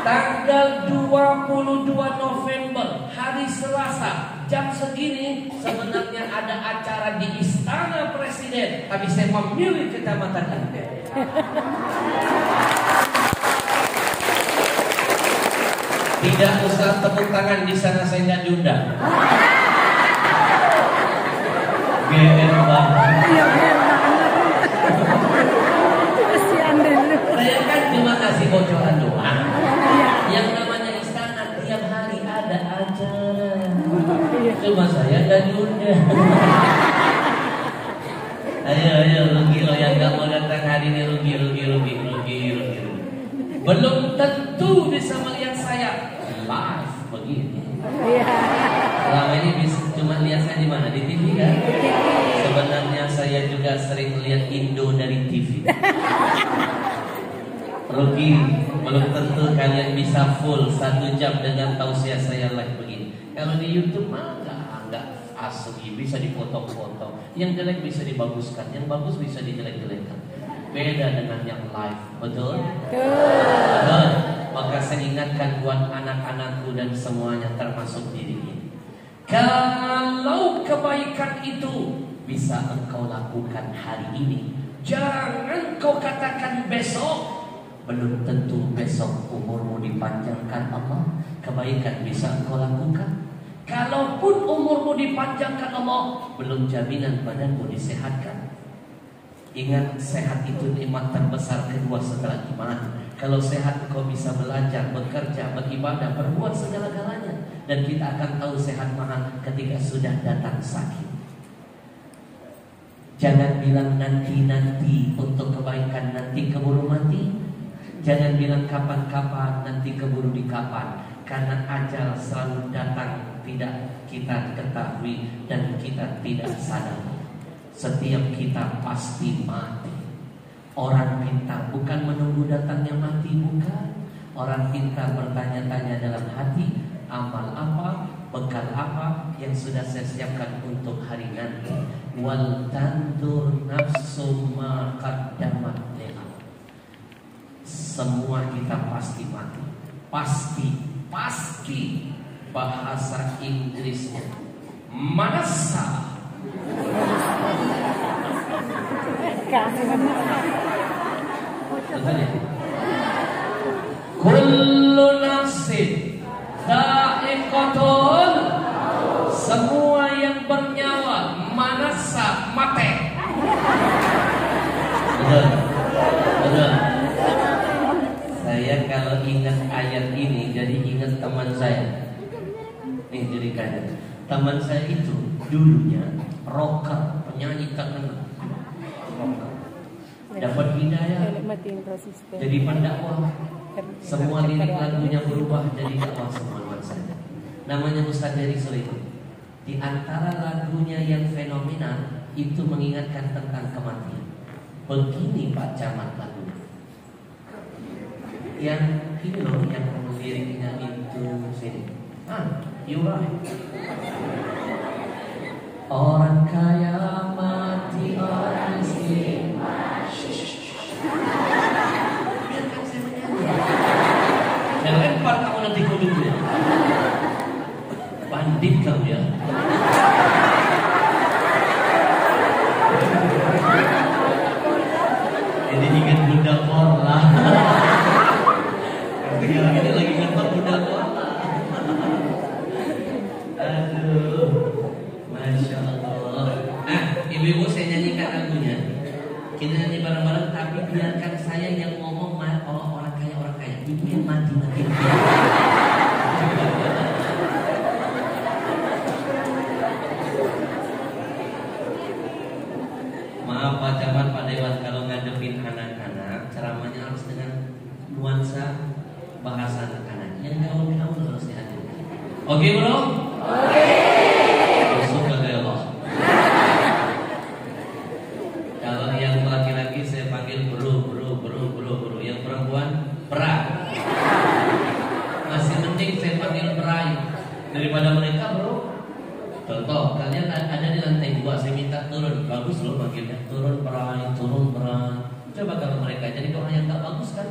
Tanggal 22 November, hari Selasa, jam segini sebenarnya ada acara di Istana Presiden, tapi saya memilih kecamatan ini. Tidak usah tepuk tangan di sana, saya nggak diundang. GR banget. Saya kan cuma kasih bocoran doang. Yang namanya istana tiap hari ada acara. Cuma saya nggak diundang. Ayo rugi lo yang nggak mau datang hari ini, rugi. Belum tentu bisa melihat saya live begini. Selama ini bisa cuma lihat saya di mana, di TV kan? Sebenarnya saya juga sering melihat Indo dari TV. Rugi, belum tentu kalian bisa full 1 jam dengan tausiah saya live begini. Kalau di YouTube mah enggak asli, bisa dipoto-foto. Yang jelek bisa dibaguskan, yang bagus bisa dijelek-jelekkan. Beda dengan yang live, betul? Betul. Maka saya ingatkan buat anak-anakku dan semuanya termasuk diri ini. Kalau kebaikan itu bisa engkau lakukan hari ini, jangan kau katakan besok. Belum tentu besok umurmu dipanjangkan Allah. Kebaikan bisa engkau lakukan. Kalaupun umurmu dipanjangkan Allah, belum jaminan badanmu disehatkan. Ingat, sehat itu nikmat terbesar kedua setelah iman. Kalau sehat kau bisa belajar, bekerja, beribadah, berbuat segala-galanya. Dan kita akan tahu sehat mana ketika sudah datang sakit. Jangan bilang nanti-nanti untuk kebaikan, nanti keburu mati. Jangan bilang kapan-kapan, nanti keburu di kapan. Karena ajal selalu datang, tidak kita ketahui dan kita tidak sadar. Setiap kita pasti mati. Orang pintar bukan menunggu datangnya mati, bukan. Orang pintar bertanya-tanya dalam hati, amal apa, bekal apa yang sudah saya siapkan untuk hari nanti. Wal tandur nafsum ma qaddamat li'am. Semua kita pasti mati. Pasti. Bahasa Inggrisnya manasa. Kullu nafsin dha'iqatul, semua yang bernyawa manasa mate. Betul. Saya kalau ingat ayat ini jadi ingat teman saya. Nih ceritanya. Teman saya itu dulunya rocker, penyanyi terkenal. Dapat hidayah jadi pendakwah. Semua lirik lagunya berubah jadi dakwah semua saja. Namanya Ustaz Jerry Sulaiman. Di antara lagunya yang fenomenal itu mengingatkan tentang kematian. Begini Pak Camat lagunya. Yang ini loh, yang liriknya itu sini. You right. Orang kaya mati, orang miskin. Biarkan saya menyanyi. Dan lempar kamu nanti ke dunia. Bandit kamu ya. lagi ngetok udah tua. Aduh, masya Allah. Nah, ibu-ibu saya nyanyikan lagunya. Kita nyanyi bareng-bareng, tapi biarkan saya yang ngomong orang kaya. Ibu yang mati. Maaf Pak Camat, Pak Dewan, kalau ngadepin anak-anak, ceramahnya harus dengan nuansa bahasa anak-anak. Yang gaul-gaul harus dihadirkan. Oke bro? Oke. Suka gaya Allah. Kalau yang laki-laki saya panggil bro. Yang perempuan bra. Masih mending saya panggil brai daripada mereka bro. Contoh, kalian ada di lantai 2, saya minta turun. Bagus loh manggilnya, turun bray. Coba kalau mereka jadi orang yang gak bagus kan,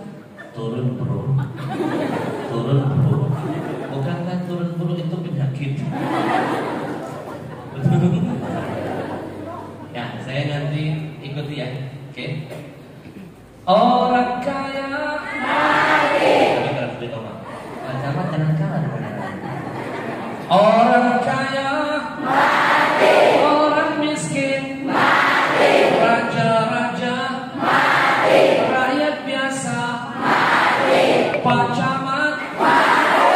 turun bro. Bukankah turun bro itu penyakit? Ya, saya nanti ikuti ya. Oke. Orang kaya mati. Camat jangan kalah. Orang kaya mati. Orang miskin mati. Raja-raja mati. Rakyat biasa mati. Pak Camat mati.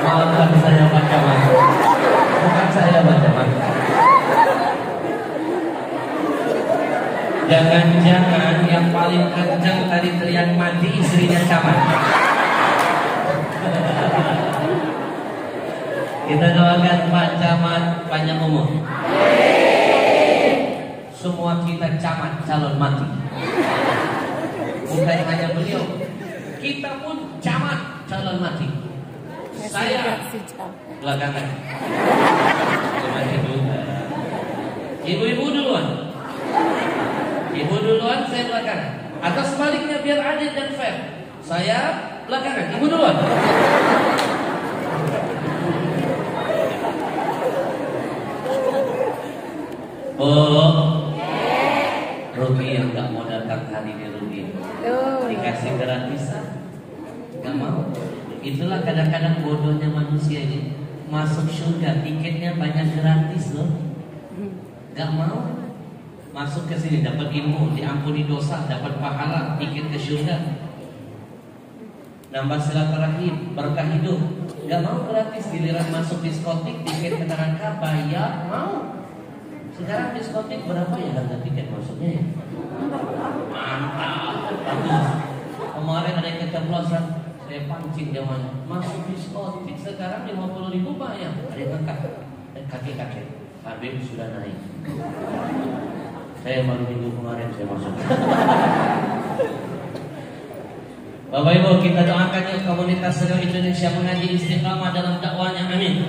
Maafkan saya Pak Camat. Bukan saya Pak Camat. Jangan-jangan yang paling kencang tadi teriak mati istrinya Camat. Kita doakan Pak Camat panjang umur. Semua kita camat calon mati. Bukan hanya beliau, kita pun camat calon mati. Saya belakangan. Mati juga. Ibu-ibu duluan. Ibu duluan, saya belakangan. Atau sebaliknya biar adil dan fair. Saya belakangan, ibu duluan. Rugi yang gak mau datang hari ini rugi. Dikasih gratisan, gak mau. Itulah kadang-kadang bodohnya manusia ini. Masuk surga, tiketnya banyak gratis loh. Gak mau. Masuk ke sini dapat ilmu, diampuni dosa, dapat pahala, tiket ke surga, nambah silaturahim, berkah hidup. Gak mau gratis, giliran masuk diskotik, tiket ke neraka bayar, mau. Sekarang diskotik berapa ya harga tiket masuknya ya? Mantap, bagus. Kemarin ada yang keceplosan, saya pancing zamannya, masuk diskotik sekarang 50.000 bayar. Ada yang ngangkat, kakek-kakek, Habib sudah naik. Saya baru minggu kemarin saya masuk. Bapak Ibu, kita doakan yuk komunitas seluruh Indonesia mengaji istiqamah dalam dakwanya. Amin.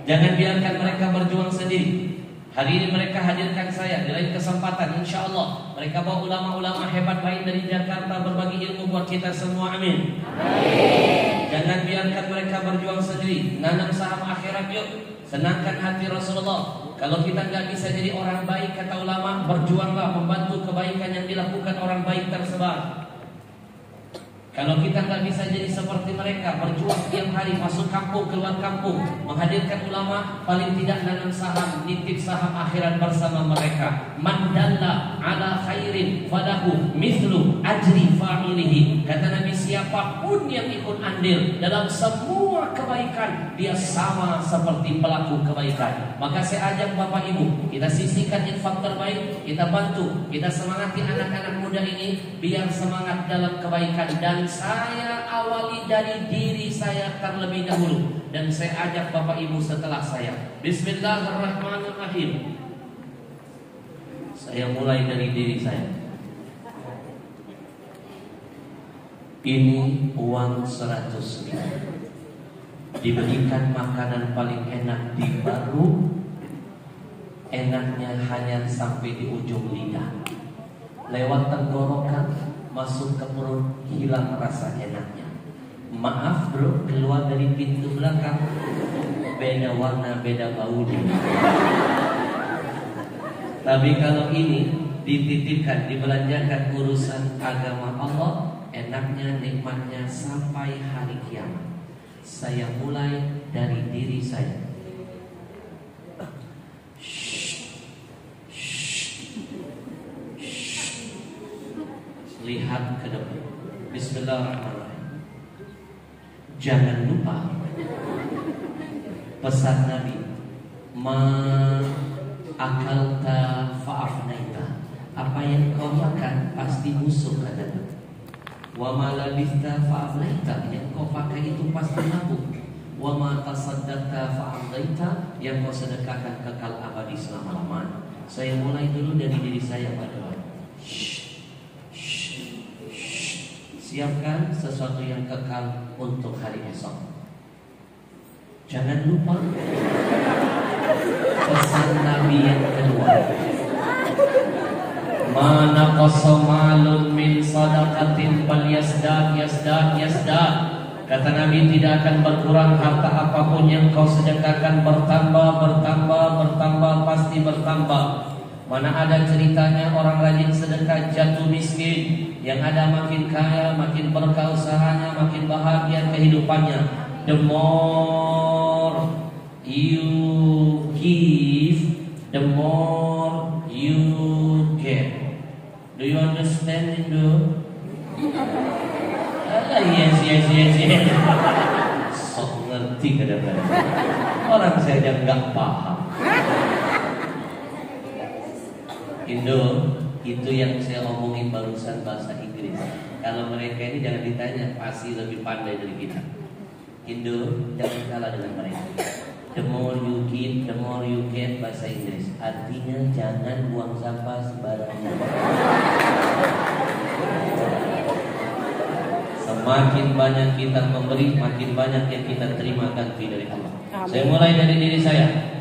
Jangan biarkan mereka berjuang sendiri. Hari ini mereka hadirkan saya di lain kesempatan, insya Allah mereka bawa ulama-ulama hebat lain dari Jakarta berbagi ilmu buat kita semua. Amin. Jangan biarkan mereka berjuang sendiri. Nanam saham akhirat yuk. Senangkan hati Rasulullah. Kalau kita nggak bisa jadi orang baik, kata ulama, berjuanglah membantu kebaikan yang dilakukan orang baik tersebar. Kalau kita nggak bisa jadi seperti mereka, berjuang tiap hari, masuk kampung, keluar kampung, menghadirkan ulama, paling tidak nanam saham, nitip saham akhirat bersama mereka. Man dalla ala khairin falahu mithlu ajri fa'ilihi. Kata Nabi, siapapun yang ikut andil dalam semua kebaikan, dia sama seperti pelaku kebaikan. Maka saya ajak Bapak Ibu, kita sisihkan infak terbaik, kita bantu, kita semangati anak-anak muda ini biar semangat dalam kebaikan. Dan saya awali dari diri saya terlebih dahulu, dan saya ajak Bapak Ibu setelah saya. Bismillahirrahmanirrahim. Saya mulai dari diri saya. Ini uang 100 ribu, diberikan makanan paling enak di Baru. Enaknya hanya sampai di ujung lidah, lewat tenggorokan, masuk ke perut, hilang rasa enaknya. Maaf bro, keluar dari pintu belakang, beda warna, beda baunya. Tapi kalau ini dititipkan, dibelanjakan urusan agama Allah, enaknya, nikmatnya sampai hari kiamat. Saya mulai dari diri saya. Lihat ke depan. Bismillahirrahmanirrahim. Jangan lupa pesan Nabi, ma akalta fa'afnaita. Apa yang kau makan pasti busuk, kata Nabi. Wa ma labista fa'afnaita. Yang kau pakai itu pasti lapuk. Wa ma tasaddaqta fa'amdaita. Yang kau sedekahkan kekal abadi selama-lamanya. Saya mulai dulu dari diri saya pada waktu. Siapkan sesuatu yang kekal untuk hari esok. Jangan lupa pesan Nabi yang kedua. Mana qasamalun min sadaqatin bal yasdad. Kata Nabi, tidak akan berkurang harta apapun yang kau sedekahkan, bertambah, pasti bertambah. Mana ada ceritanya orang rajin sedekah jatuh miskin, yang ada makin kaya, makin berkah usahanya, makin bahagia kehidupannya. The more you give, the more you get. Do you understand, Indo? Yes. Sok ngerti kadang-kadang. Orang saja nggak paham. Indo, itu yang saya omongin barusan bahasa Inggris. Kalau mereka ini jangan ditanya, pasti lebih pandai dari kita. Indo, jangan kalah dengan mereka. The more you give, the more you get, bahasa Inggris. Artinya jangan buang sampah sembarangan. Semakin banyak kita memberi, makin banyak yang kita terima ganti dari Allah. Amin. Saya mulai dari diri saya.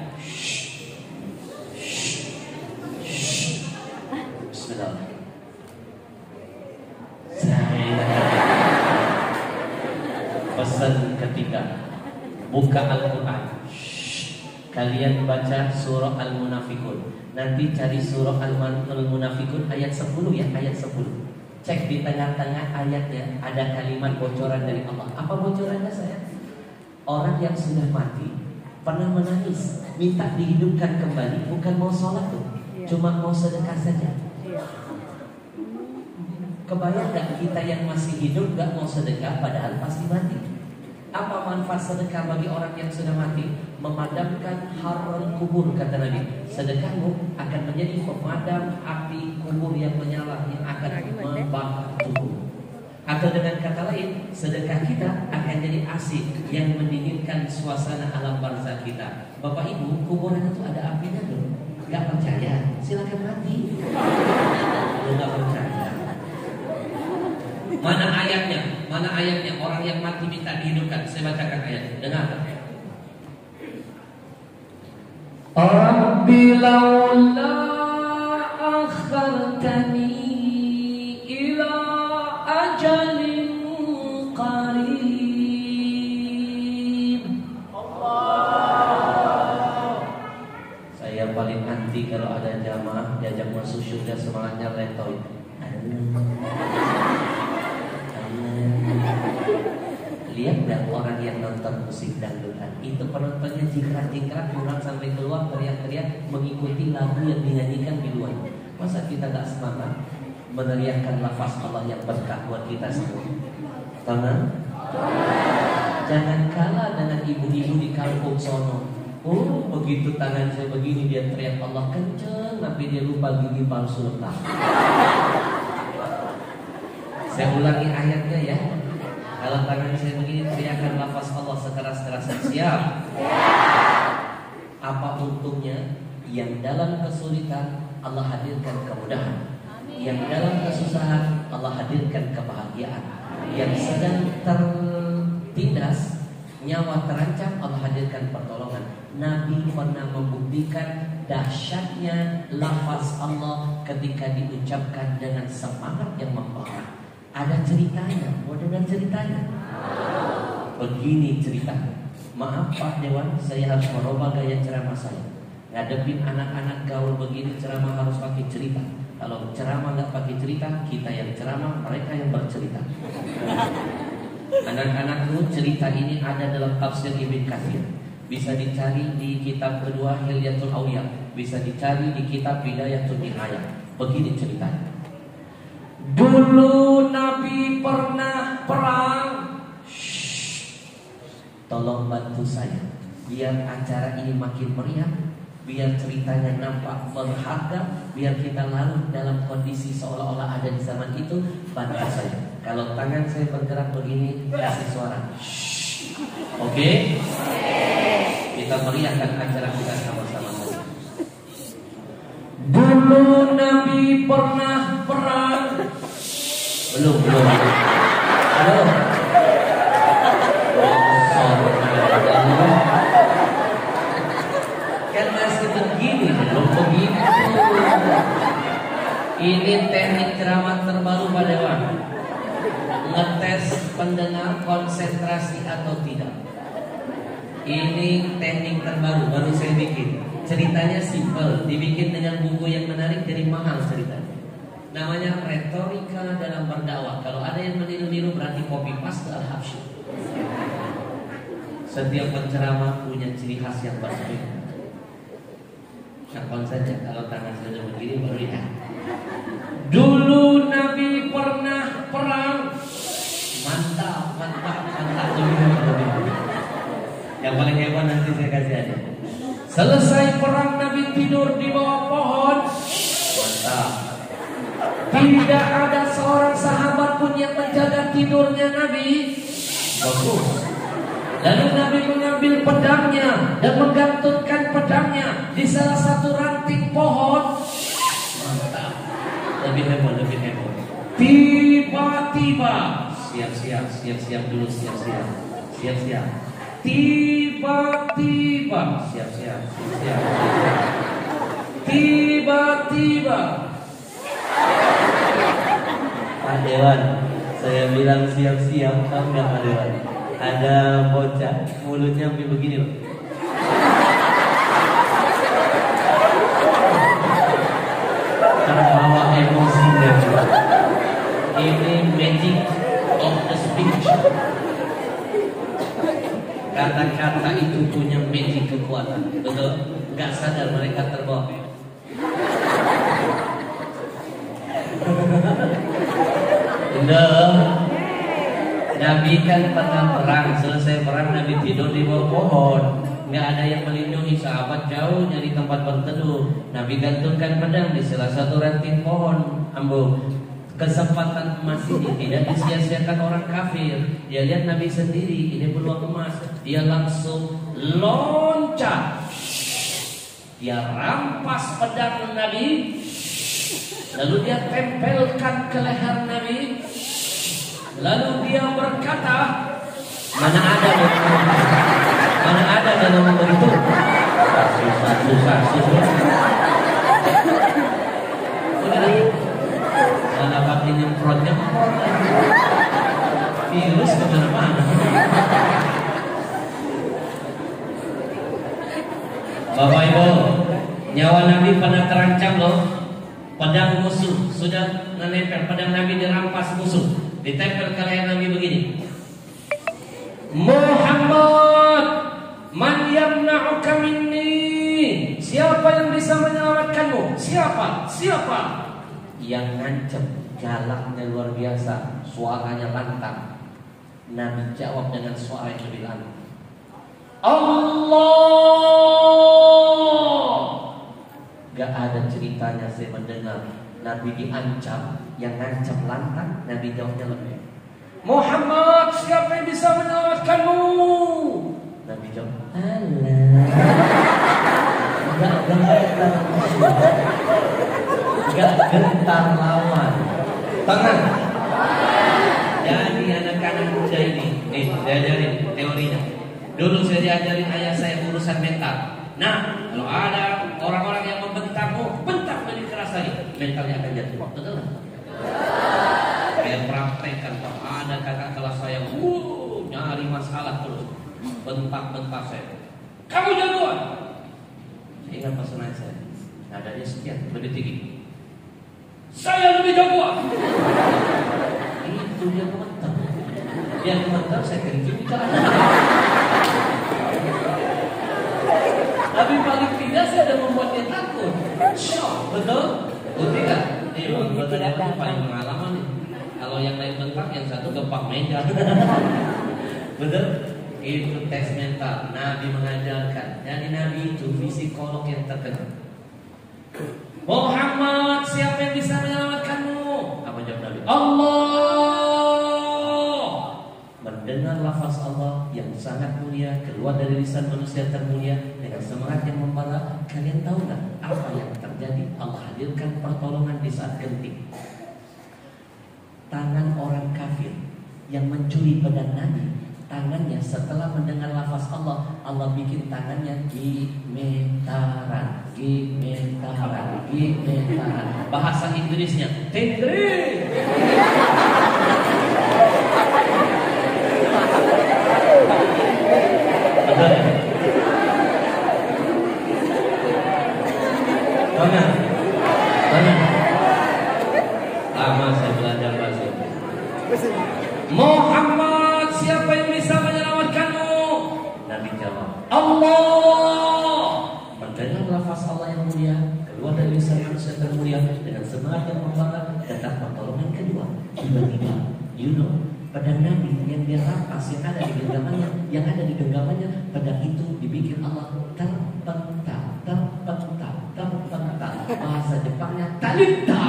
Pesan ketiga, buka Al-Quran. Kalian baca surah Al-Munafikun. Nanti cari surah Al-Munafikun ayat 10 ya, ayat 10. Cek di tengah-tengah ayatnya ada kalimat bocoran dari Allah. Apa bocorannya saya? Orang yang sudah mati pernah menangis, minta dihidupkan kembali, bukan mau sholat tuh, cuma mau sedekah saja. Kebayang gak kita yang masih hidup gak mau sedekah padahal pasti mati? Apa manfaat sedekah bagi orang yang sudah mati? Memadamkan harum kubur, kata Nabi. Sedekahmu akan menjadi pemadam api kubur yang menyala, yang akan membakar tubuh. Atau dengan kata lain, sedekah kita akan jadi AC yang mendinginkan suasana alam barzah kita. Bapak Ibu, kuburan itu ada apinya loh. Gak percaya? Silakan mati. Lu gak percaya? Mana ayatnya? Mana ayatnya? Orang yang mati minta dihidupkan. Saya bacakan ayat. Dengar. Rabbi laula akhartani ila ajalin qarib. Allah. Saya paling anti kalau ada jamaah diajak masuk surga semangatnya letoy. Lihat gak orang yang nonton musik dangdutan? Itu penontonnya jingkrak-jingkrak, kurang sampai keluar teriak-teriak mengikuti lagu yang dinyanyikan di luar. Masa kita gak semangat meneriakkan lafaz Allah yang berkah buat kita semua? Tangan. Jangan kalah dengan ibu-ibu di kampung sono. Oh, begitu tangan saya begini dia teriak Allah kenceng, tapi dia lupa gigi palsu letak. Saya ulangi ayatnya ya. Kalau tangan saya begini teriakan lafaz Allah sekeras-kerasnya. Siap? Apa untungnya? Yang dalam kesulitan Allah hadirkan kemudahan. Yang dalam kesusahan Allah hadirkan kebahagiaan. Yang sedang tertindas, nyawa terancam, Allah hadirkan pertolongan. Nabi pernah membuktikan dahsyatnya lafaz Allah ketika diucapkan dengan semangat yang membara. Ada ceritanya, mau dengar ceritanya? Begini ceritanya. Maaf Pak Dewan, saya harus merubah gaya ceramah saya. Ngadepin anak-anak gaul begini ceramah harus pakai cerita. Kalau ceramah nggak pakai cerita, kita yang ceramah, mereka yang bercerita. Anak-anakku, cerita ini ada dalam tafsir Ibn Katsir. Bisa dicari di kitab kedua Hilyatul Awliya, bisa dicari di kitab Bidayatul Nihayah. Begini ceritanya. Dulu Nabi pernah perang. Tolong bantu saya biar acara ini makin meriah, biar ceritanya nampak berharga, biar kita larut dalam kondisi seolah-olah ada di zaman itu. Bantu saya. Kalau tangan saya bergerak begini, kasih suara. Oke? Kita meriahkan acara kita sama-sama. Dulu Nabi pernah perang. Belum. Halo. Kan masih begini, belum begitu. Ini teknik ceramah terbaru Pak Dewan. Ngetes pendengar konsentrasi atau tidak. Ini teknik terbaru, baru saya bikin. Ceritanya simpel, dibikin dengan buku yang menarik, jadi mahal ceritanya. Namanya retorika dalam berdakwah. Kalau ada yang meniru-niru berarti copy paste Al-Habsyi. Setiap penceramah punya ciri khas yang berbeda. Kapan saja kalau tangan sudah begini baru ya. Dulu Nabi pernah perang. Mantap. Yang paling hebat nanti saya kasih aja. Selesai perang Nabi tidur di bawah pohon. Mantap. Tidak ada seorang sahabat pun yang menjaga tidurnya Nabi. Bagus. Lalu Nabi mengambil pedangnya dan menggantungkan pedangnya di salah satu ranting pohon. Mantap. Lebih hebat. Tiba-tiba, siap-siap dulu, siap-siap. Tiba-tiba, siap-siap. Tiba-tiba. Pak Dewan, saya bilang siap-siap, tahu nggak Pak Dewan? Ada bocah mulutnya sampai begini loh. Terbawa emosinya. Ini magic of the speech. Kata-kata itu punya magic kekuatan. Betul? Gak sadar mereka terbawa. Nabi kan pernah perang. Selesai perang Nabi tidur di bawah pohon. Gak ada yang melindungi, sahabat jauh nyari tempat berteduh. Nabi gantungkan pedang di salah satu ranting pohon. Ambo, kesempatan emas ini tidak disia-siakan orang kafir. Dia lihat Nabi sendiri, ini peluang emas. Dia langsung loncat. Dia rampas pedang Nabi, lalu dia tempelkan ke leher Nabi. Lalu dia berkata, mana ada dalam begitu? Susah. Udah, mana pakai nyemprot virus kemana-mana. Bapak Ibu, nyawa Nabi pernah terancam loh. Pedang musuh sudah menempel, pedang Nabi dirampas musuh, ditempel ke leher Nabi begini. Muhammad, man yamna'uka minni? Siapa yang bisa menyelamatkanmu? Siapa? Yang ngancam, galaknya luar biasa, suaranya lantang. Nabi jawab dengan suara yang lebih lantang. Allah. Gak ada ceritanya saya mendengar Nabi diancam, yang ngancam lantang, Nabi jawabnya lebih. Muhammad, siapa yang bisa menyelamatkanmu? Nabi jawab, Allah. Gak gentar lawan. Tangan. Jadi anak-anak muda ini, nih saya ajarin teorinya. Dulu saya diajarin ayah saya urusan mental. Nah, kalau ada orang-orang yang membentakmu, bentak lebih keras lagi, mentalnya akan jatuh. Betul nggak? Saya praktekkan, Pak. Ada kakak kelas saya, nyari masalah terus. bentak saya. Kamu jagoan. Saya ingat pesanan saya. Nadanya sekian, lebih tinggi. Saya lebih jagoan. Itu dia komentar. Dia komentar saya kencing bicara. Tapi paling tidak saya ada membuat dia takut. Shock, betul? Betul tidak? Ini betul-betul paling pengalaman nih. Kalau yang lain bentak, yang satu gempak meja. Betul? Itu tes mental. Nabi mengajarkan. Dan Nabi itu psikolog yang terkenal. Muhammad, siapa yang bisa menyelamatkanmu? Apa jawab Nabi? Allah. Mendengar lafaz Allah yang sangat mulia keluar dari lisan manusia termulia dengan semangat yang membara. Kalian tahu nggak apa yang terjadi? Allah hadirkan pertolongan di saat genting. Tangan orang kafir yang mencuri pedang Nabi, tangannya setelah mendengar lafaz Allah, Allah bikin tangannya gimetaran. Bahasa Inggrisnya tindri. Mana? Lama saya belajar bahasa Inggris. Muhammad, siapa yang bisa menyelamatkanmu? Nabi jawab, Allah. Mendengar lafaz Allah yang mulia keluar dari lisan manusia termulia dengan semangat yang membara, datang pertolongan kedua. Tiba-tiba, pedang Nabi yang dia rampas yang ada di genggamannya, pedang itu dibikin Allah terpental. Bahasa Jepangnya talita.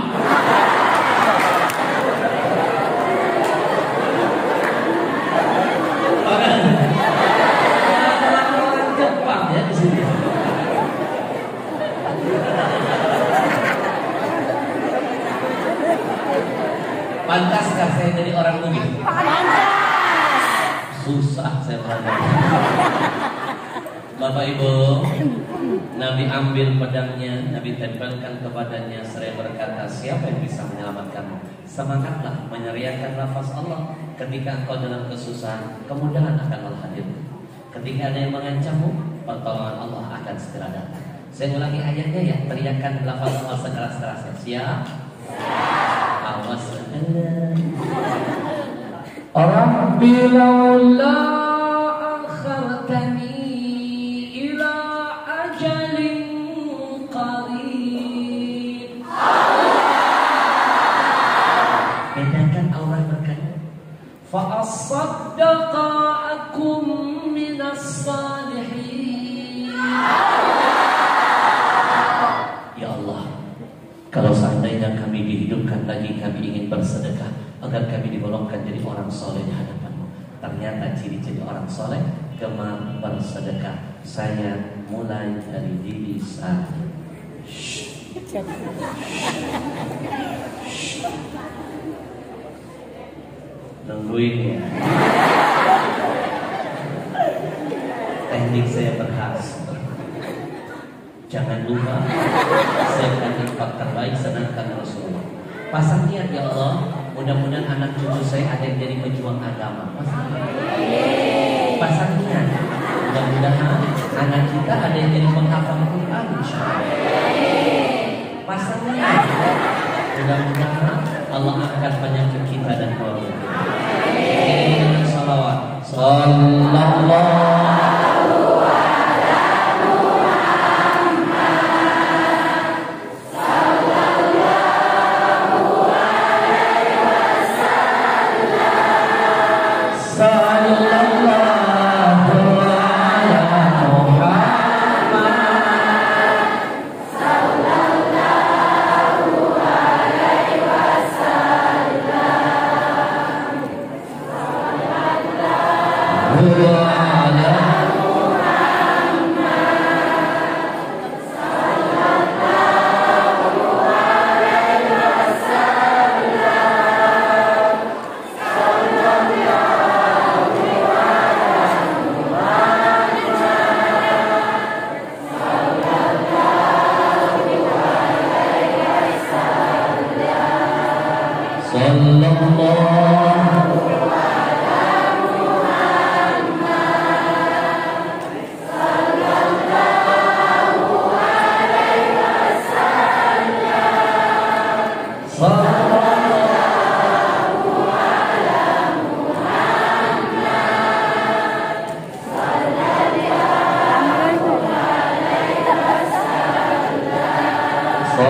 Orang Jepang ya di sini. Pantaskah saya jadi orang mungil? Susah saya belajar. Bapak Ibu, Nabi ambil pedangnya, Nabi tempelkan kepadanya, seraya berkata, siapa yang bisa menyelamatkanmu? Semangatlah meneriakkan lafaz Allah. Ketika engkau dalam kesusahan, kemudahan akan Allah hadirkan. Ketika ada yang mengancammu, pertolongan Allah akan segera datang. Saya ulangi ayatnya ya, teriakkan lafaz Allah sekeras-kerasnya. Siap? Awas. Rabbi laula akhartani ila ajalin qarib. Bedakan Allah berkata, fa asaddaqa akum minas salihin. Ya Allah, kalau seandainya kami dihidupkan lagi, kami ingin bersedekah agar kami digolongkan jadi orang soleh di hadapan-Mu. Ternyata ciri-ciri orang soleh gemar bersedekah. Saya mulai dari diri saya. Nungguin ya. Teknik saya berhasil. Jangan lupa saya akan infak terbaik, senangkan Rasulullah. Pasang niat ya Allah, mudah-mudahan anak cucu saya ada yang jadi pejuang agama. Pasang niat, mudah-mudahan anak kita ada yang jadi penghafal Quran, insyaallah. Pasang niat, mudah-mudahan Allah angkat penyakit kita dan keluarga. Ini dengan salawat. Sallallahu.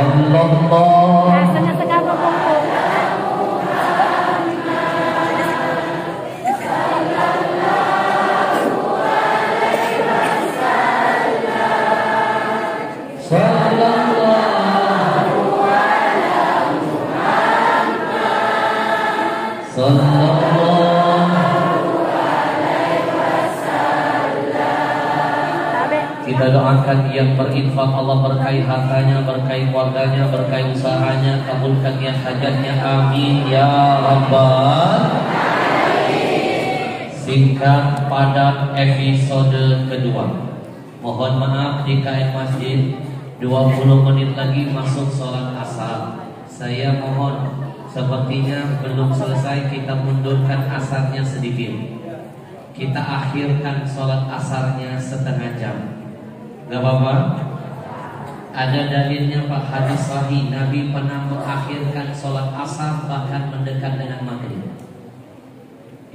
Sallallahu Setengah-setengah berkumpul. Kita doakan yang berinfak, Allah berkahi hartanya, berkahi keluarganya, berkahi usahanya, kabulkan yang hajatnya, amin ya rabbal. Singkat padat episode kedua. Mohon maaf di KM Masjid 20 menit lagi masuk sholat asar. Saya mohon, sepertinya belum selesai, kita mundurkan asarnya sedikit. Kita akhirkan sholat asarnya setengah jam. Gak apa-apa? Ada dalilnya Pak, hadis sahih, Nabi pernah mengakhirkan sholat asar bahkan mendekat dengan maghrib.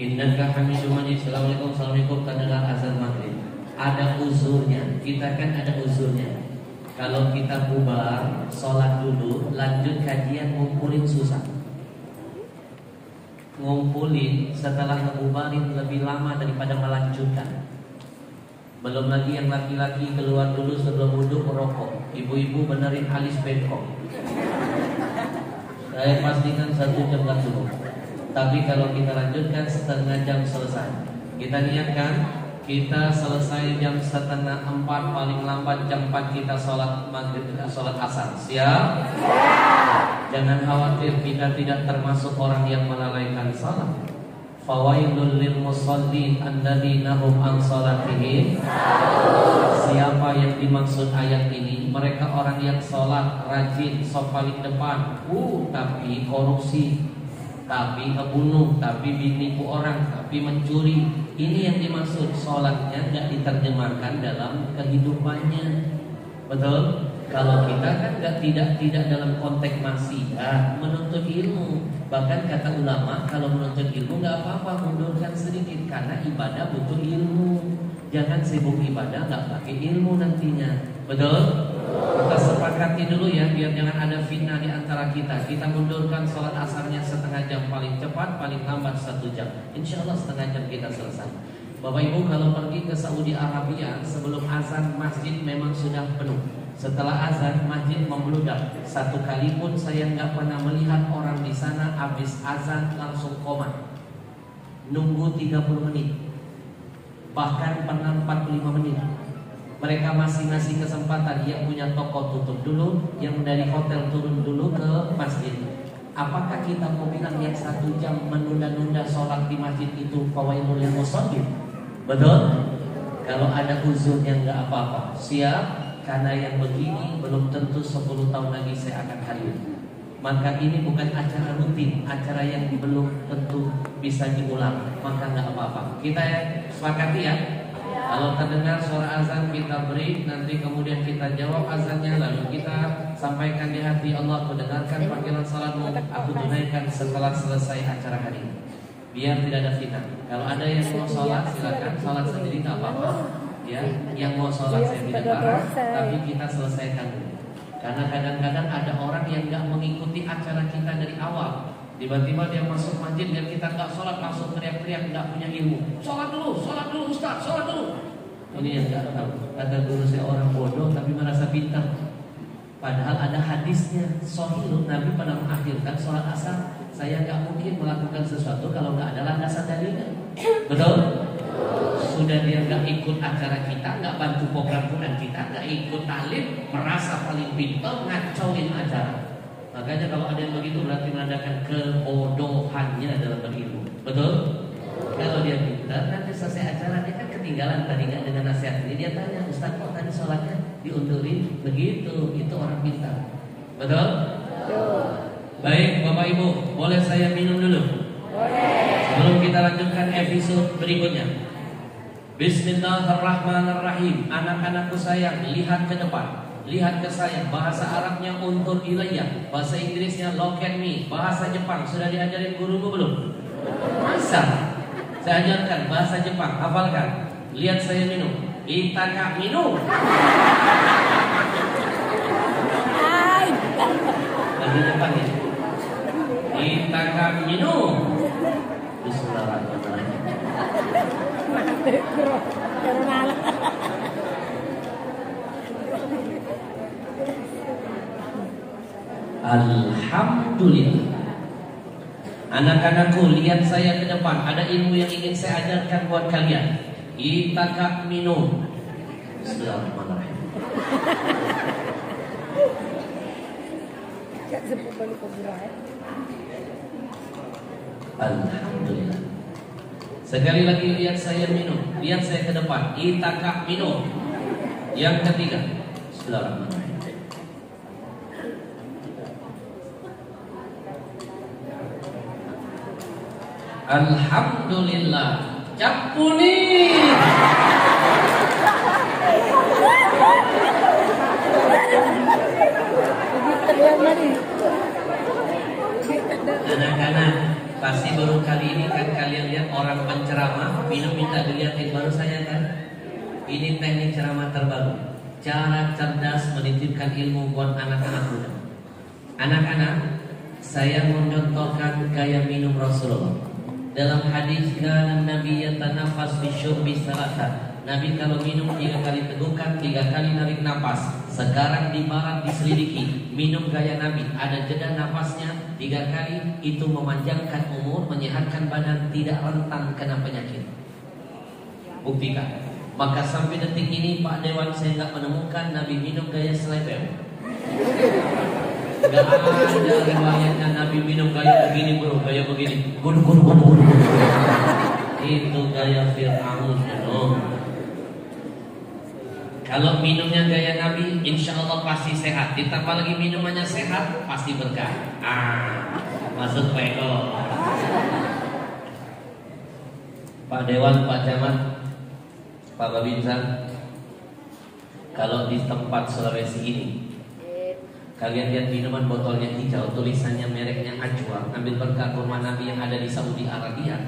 Innaka hamidum majid. Assalamualaikum, assalamualaikum, terdengar azan maghrib. Ada uzurnya, kita kan ada uzurnya. Kalau kita bubar, sholat dulu, lanjut kajian, ngumpulin susah. Ngumpulin setelah ngebubarin lebih lama daripada melanjutkan. Belum lagi yang laki-laki keluar dulu sebelum wudhu merokok. Ibu-ibu benerin alis bengkok. Saya pastikan 1 jam gak cukup. Tapi kalau kita lanjutkan setengah jam selesai. Kita niatkan kita selesai jam 3:30, paling lambat jam 4 kita sholat maghrib, sholat asar. Siap? Jangan khawatir, kita tidak termasuk orang yang melalaikan salat. Fawailul lil musallin alladzina hum an salatihim. Siapa yang dimaksud ayat ini? Mereka orang yang sholat rajin, sop paling depan, tapi korupsi, tapi ngebunuh, tapi menipu orang, tapi mencuri. Ini yang dimaksud. Sholatnya tidak diterjemahkan dalam kehidupannya. Betul? Kalau kita kan tidak dalam konteks maksiat, menuntut ilmu. Bahkan kata ulama, kalau menuntut ilmu nggak apa-apa, mundurkan sedikit karena ibadah butuh ilmu. Jangan sibuk ibadah nggak pakai ilmu nantinya. Betul? Kita sepakati dulu ya, biar jangan ada fitnah di antara kita. Kita mundurkan sholat asarnya setengah jam, paling cepat, paling lambat 1 jam. Insya Allah setengah jam kita selesai. Bapak Ibu kalau pergi ke Saudi Arabia, sebelum azan masjid memang sudah penuh. Setelah azan masjid membludak. 1 kali pun saya nggak pernah melihat orang di sana habis azan langsung koma. Nunggu 30 menit. Bahkan pernah 45 menit. Mereka masih ngasih kesempatan. Yang punya toko tutup dulu, yang dari hotel turun dulu ke masjid. Apakah kita mau bilang yang 1 jam menunda-nunda sholat di masjid itu fawailul lil musallin? Betul? Kalau ada uzurnya nggak apa-apa. Siap? Karena yang begini belum tentu 10 tahun lagi saya akan hadir. Maka ini bukan acara rutin, acara yang belum tentu bisa diulang. Maka nggak apa-apa. Kita sepakati ya. Kalau terdengar suara azan kita break, nanti kemudian kita jawab azannya, lalu kita sampaikan di hati, Allah, aku dengarkan panggilan salatmu, aku tunaikan setelah selesai acara hari ini. Biar tidak ada fitnah. Kalau ada yang mau sholat silakan, sholat sendiri nggak apa-apa. Ya, yang mau sholat saya tidak marah, tapi kita selesaikan dulu. Karena kadang-kadang ada orang yang nggak mengikuti acara kita dari awal. Tiba-tiba dia masuk masjid dan kita nggak sholat langsung teriak-teriak, nggak punya ilmu. Sholat dulu Ustaz, sholat dulu. Ini yang nggak tahu. Kata guru saya orang bodoh tapi merasa pintar. Padahal ada hadisnya. Sahih, Nabi pernah mengakhirkan sholat asar. Saya nggak mungkin melakukan sesuatu kalau nggak ada landasan dalilnya. Betul? Sudah dia nggak ikut acara kita, nggak bantu program Quran kita, nggak ikut taklim, merasa paling pintar, ngacauin acara. Makanya kalau ada yang begitu berarti menandakan kebodohannya dalam berilmu. Betul? Kalau dia pintar, nanti selesai acara dia kan ketinggalan tadi nggak dengan nasihat ini. Dia tanya, Ustaz kok tadi sholatnya diundurin? Begitu, itu orang pintar. Betul? Baik Bapak Ibu, boleh saya minum dulu? Boleh. Sebelum kita lanjutkan episode berikutnya. Bismillahirrahmanirrahim. Anak-anakku sayang, lihat ke depan. Lihat ke saya. Bahasa Arabnya untur ilayya, bahasa Inggrisnya look at me, bahasa Jepang sudah diajarin gurumu belum? Masa? Saya ajarkan bahasa Jepang, hafalkan. Lihat saya minum. Itaka minum. di depan ya. Kita akan minum. Bismillahirrahmanirrahim. Alhamdulillah. Anak-anakku, lihat saya ke depan. Ada ilmu yang ingin saya ajarkan buat kalian. Kita minum. Bismillahirrahmanirrahim. Alhamdulillah. Sekali lagi lihat saya minum. Lihat saya ke depan. Kita minum. Yang ketiga. Bismillahirrahmanirrahim. Alhamdulillah. Capuni. Anak-anak, pasti baru kali ini kan kalian lihat orang penceramah minum minta dilihatin, baru saya kan. Ini teknik ceramah terbaru. Cara cerdas menitipkan ilmu buat anak-anak muda. Anak-anak, saya mencontohkan gaya minum Rasulullah. Dalam hadis kan Nabi yatanafas fi syurbi salasa. Nabi kalau minum 3 kali tegukan, 3 kali narik napas. Sekarang di barat diselidiki, minum gaya Nabi, ada jeda napasnya 3 kali, itu memanjangkan umur, menyehatkan badan, tidak rentan kena penyakit. Buktikan. Maka sampai detik ini Pak Dewan saya nggak menemukan Nabi minum gaya selepel. Gak ada riwayatnya Nabi minum gaya begini bro, gaya begini. Gunu. Itu gaya Fir'aun. Kalau minumnya gaya Nabi, insya Allah pasti sehat. Ditambah lagi minumannya sehat, pasti berkah. Masuk peko. Pak Dewan, Pak Camat, Pak Babinsa, kalau di tempat Sulawesi ini kalian lihat minuman botolnya hijau, tulisannya mereknya Ajwa, ambil berkah kurma Nabi yang ada di Saudi Arabia.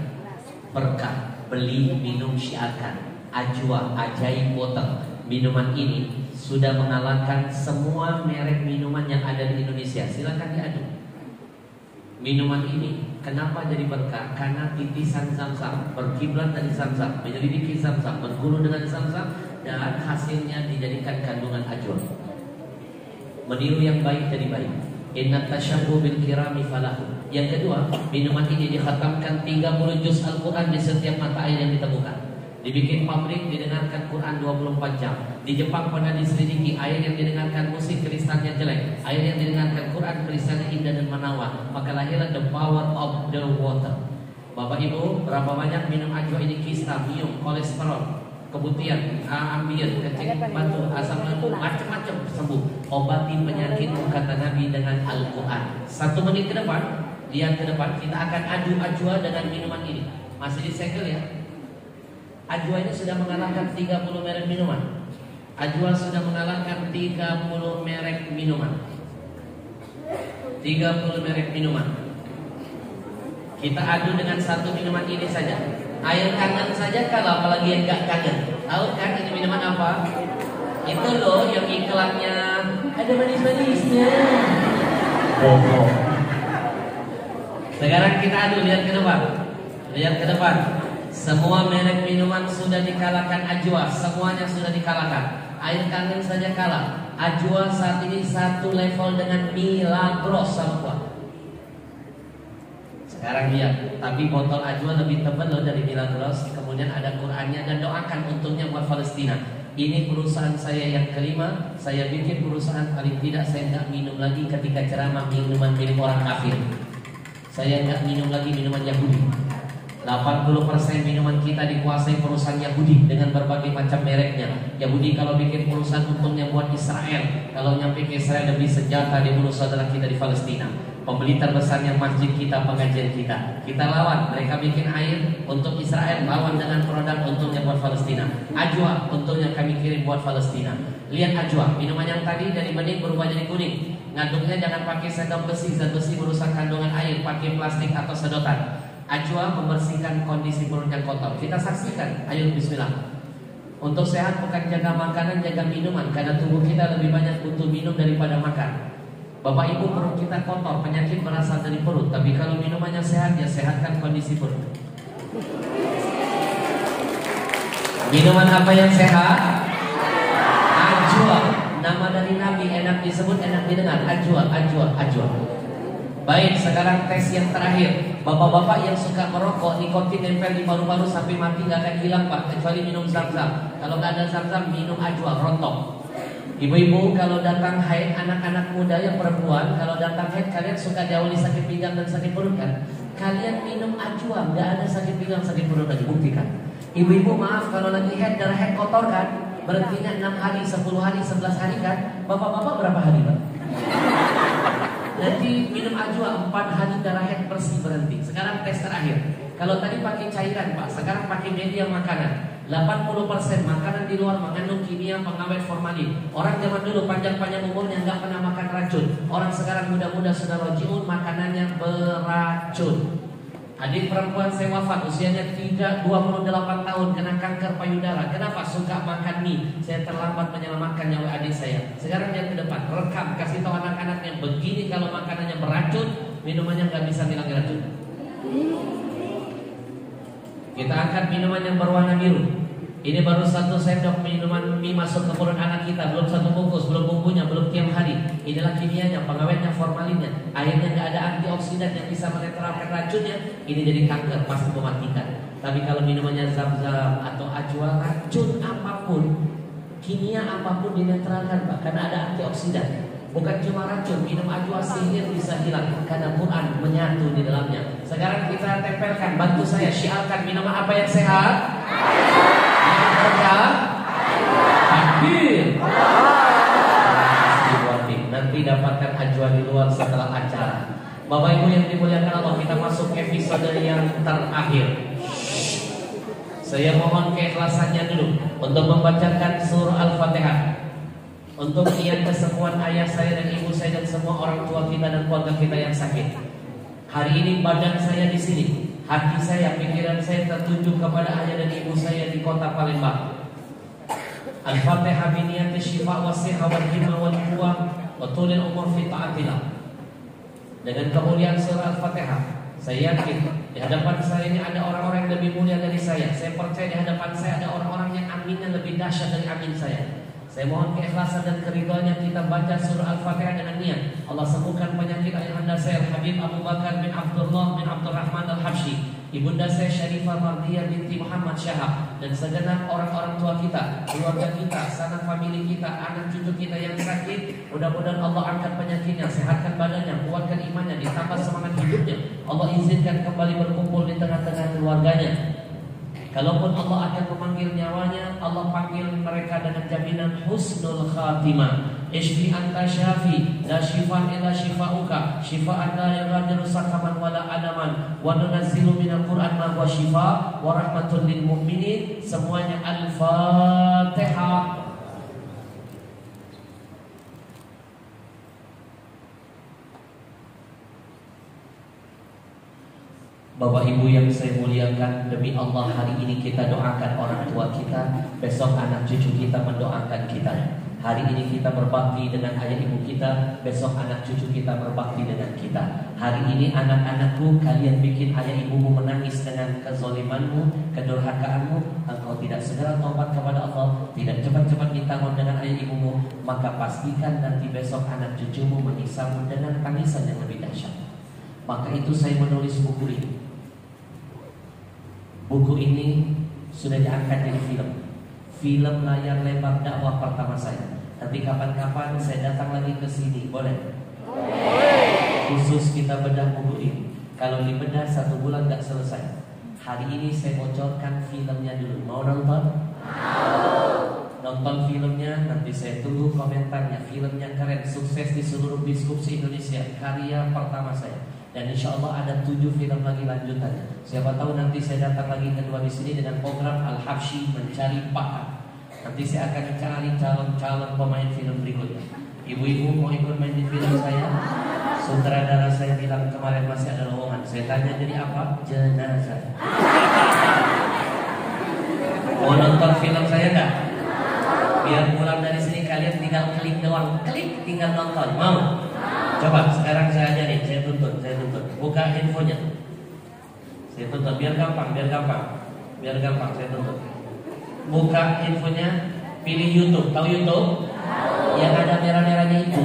Berkah, beli, minum, syiarkan. Ajwa, ajaib botol. Minuman ini sudah mengalahkan semua merek minuman yang ada di Indonesia. Silakan diadu. Minuman ini kenapa jadi berkah? Karena titisan Zam-Zam, berkiblat dari Zam-Zam, menyelidiki Zam-Zam, berguru dengan Zam-Zam, dan hasilnya dijadikan kandungan Ajwa. Meniru yang baik jadi baik. Inna tasyabbu bil kirami falahu. Yang kedua, minuman ini dikhatamkan 30 juz Al-Quran di setiap mata air yang ditemukan. Dibikin pabrik, didengarkan Quran 24 jam. Di Jepang pernah diselidiki, air yang didengarkan musik kristalnya jelek, air yang didengarkan Quran kristalnya indah dan menawan. Maka lahirlah the power of the water. Bapak Ibu, berapa banyak minum Ajwa ini kista, miom, kolesterol, keputihan, ambien, kencing batu, asam lambung, macam-macam sembuh. Obati penyakit kata Nabi dengan Al-Quran. 1 menit ke depan, lihat ke depan, kita akan adu Ajwa dengan minuman ini. Masih disegel ya. Ajwa ini sudah mengalahkan 30 merek minuman. Ajwa sudah mengalahkan 30 merek minuman. 30 merek minuman. Kita adu dengan 1 minuman ini saja. Air kangen saja kalah, apalagi yang gak kangen. Tahu kan ini minuman apa? Itu loh yang iklannya ada manis-manisnya. Sekarang kita adu, lihat ke depan. Lihat ke depan. Semua merek minuman sudah dikalahkan Ajwa, semuanya sudah dikalahkan. Air kangen saja kalah. Ajwa saat ini satu level dengan Milagros sama. Sekarang lihat, tapi botol Ajwa lebih tebal loh dari Milagros. Kemudian ada Qurannya, dan doakan untungnya buat Palestina. Ini perusahaan saya yang kelima. Saya bikin perusahaan, paling tidak saya nggak minum lagi ketika ceramah minuman milik orang kafir. Saya nggak minum lagi minuman Yahudi. 80% minuman kita dikuasai perusahaan Yahudi dengan berbagai macam mereknya. Yahudi kalau bikin perusahaan untungnya buat Israel. Kalau nyampe ke Israel demi senjata dibunuh saudara kita di Palestina. Pembeli terbesarnya masjid kita, pengajian kita. Kita lawan, mereka bikin air untuk Israel, lawan dengan produk untungnya buat Palestina. Ajwa untungnya kami kirim buat Palestina. Lihat Ajwa, minuman yang tadi dari bening berubah jadi kuning. Ngaduknya jangan pakai sendok besi, zat besi merusak kandungan air, pakai plastik atau sedotan. Ajwa membersihkan kondisi perut yang kotor. Kita saksikan, ayo bismillah. Untuk sehat bukan jaga makanan, jaga minuman. Karena tubuh kita lebih banyak butuh minum daripada makan. Bapak Ibu, perut kita kotor, penyakit berasal dari perut. Tapi kalau minumannya sehat, ya sehatkan kondisi perut. Minuman apa yang sehat? Ajwa. Nama dari Nabi, enak disebut, enak didengar. Ajwa, ajwa, ajwa. Baik, sekarang tes yang terakhir. Bapak-bapak yang suka merokok, nikotin nempel di paru-paru sampai mati nggak akan hilang Pak, kecuali minum zam-zam. Kalau nggak ada zam-zam, minum ajwa, rontok. Ibu-ibu, kalau datang haid, anak-anak muda yang perempuan, kalau datang haid kalian suka diawali sakit pinggang dan sakit perut kan? Kalian minum ajwa, nggak ada sakit pinggang, sakit perut lagi, buktikan. Ibu-ibu maaf, kalau lagi haid, darah haid kotor kan? Berhentinya 6 hari, 10 hari, 11 hari kan? Bapak-bapak berapa hari Pak? Nanti minum ajwa 4 hari darah haid bersih berhenti. Sekarang tes terakhir. Kalau tadi pakai cairan Pak, sekarang pakai media makanan. 80% makanan di luar mengandung kimia pengawet formalin. Orang zaman dulu panjang-panjang umurnya nggak pernah makan racun. Orang sekarang muda-muda sudah rojiun, makanannya beracun. Adik perempuan saya wafat, usianya 28 tahun, kena kanker payudara. Kenapa? Suka makan mie. Saya terlambat menyelamatkan nyawa adik saya. Sekarang yang ke depan, rekam, kasih tahu anak-anaknya begini kalau makanannya beracun, minumannya nggak bisa bilang racun. Kita angkat minuman yang berwarna biru. Ini baru 1 sendok minuman mie masuk ke mulut anak kita, belum 1 bungkus, belum bumbunya, belum tiap hari. Inilah kimianya, pengawetnya, formalinnya. Airnya nggak ada antioksidan yang bisa menetralkan racunnya. Ini jadi kanker, pasti mematikan. Tapi kalau minumannya zam-zam atau ajwa, racun apapun, kimia apapun dinetralkan Pak, karena ada antioksidan. Bukan cuma racun, minum ajwa sihir bisa hilang karena Quran menyatu di dalamnya. Sekarang kita tempelkan, bantu saya syiarkan minuman apa yang sehat? Yang berkah? Hadir. Nanti dapatkan ajwa di luar setelah acara. Bapak Ibu yang dimuliakan Allah, kita masuk episode yang terakhir. Saya mohon keikhlasannya dulu untuk membacakan surah Al-Fatihah. Untuk niat kesembuhan ayah saya dan ibu saya dan semua orang tua kita dan keluarga kita yang sakit. Hari ini badan saya di sini, hati saya, pikiran saya tertuju kepada ayah dan ibu saya di kota Palembang. Al-Fatihah biniyati syifa wa siha wal himma wal quwwah wa tulil umur fi ta'atillah. Dengan kemuliaan surah Al-Fatihah, saya yakin di hadapan saya ini ada orang-orang yang lebih mulia dari saya. Saya percaya di hadapan saya ada orang-orang yang aminnya lebih dahsyat dari amin saya. Saya mohon keikhlasan dan keridhaan kita baca surah Al-Fatihah dengan niat Allah sembuhkan penyakit ayahanda saya Habib Abu Bakar bin Abdullah bin Abdurrahman Al-Habsyi, ibunda saya Syarifah Mardiyah binti Muhammad Syahab, dan segenap orang-orang tua kita, keluarga kita, sanak famili kita, anak cucu kita yang sakit. Mudah-mudahan Allah angkat penyakitnya, sehatkan badannya, kuatkan imannya, ditambah semangat hidupnya. Allah izinkan kembali berkumpul di tengah-tengah keluarganya. Kalaupun Allah akan memanggil nyawanya, Allah panggil mereka dengan jaminan husnul khatimah. Ishfi anta syafi, la shifa illa shifauka, shifaan la yughadiru saqaman wala alaman, wa nunazzilu minal Qur'an ma huwa shifa wa rahmatul lil mu'minin. Semuanya Al-Fatihah. Bapak Ibu yang saya muliakan, demi Allah hari ini kita doakan orang tua kita, besok anak cucu kita mendoakan kita. Hari ini kita berbakti dengan ayah ibu kita, besok anak cucu kita berbakti dengan kita. Hari ini anak-anakku, kalian bikin ayah ibumu menangis dengan kezalimanmu, kedurhakaanmu. Engkau tidak segera taubat kepada Allah, tidak cepat-cepat minta maaf dengan ayah ibumu, maka pastikan nanti besok anak cucumu menyiksamu dengan tangisan yang lebih dahsyat. Maka itu saya menulis buku ini. Buku ini sudah diangkat jadi film layar lebar dakwah pertama saya. Nanti kapan-kapan saya datang lagi ke sini, boleh? Khusus kita bedah buku ini. Kalau dibedah 1 bulan gak selesai. Hari ini saya bocorkan filmnya dulu. Mau nonton? Nonton filmnya, nanti saya tunggu komentarnya. Filmnya keren, sukses di seluruh biskup se-Indonesia. Karya pertama saya. Dan insya Allah ada 7 film lagi lanjutannya. Siapa tahu nanti saya datang lagi kedua di sini dengan program Al-Habsyi Mencari Bakat. Nanti saya akan cari calon-calon pemain film berikutnya. Ibu-ibu mau ikut main di film saya? Sutradara saya bilang kemarin masih ada lowongan. Saya tanya jadi apa? Jenazah. Mau nonton film saya enggak? Biar pulang dari sini kalian tinggal klik doang. Klik tinggal nonton. Mau? Coba sekarang saya ajarin, saya tuntut. Buka infonya. Saya tuntut biar gampang, saya tuntut. Buka infonya, pilih YouTube. Tahu YouTube? Yang ada merah-merahnya itu.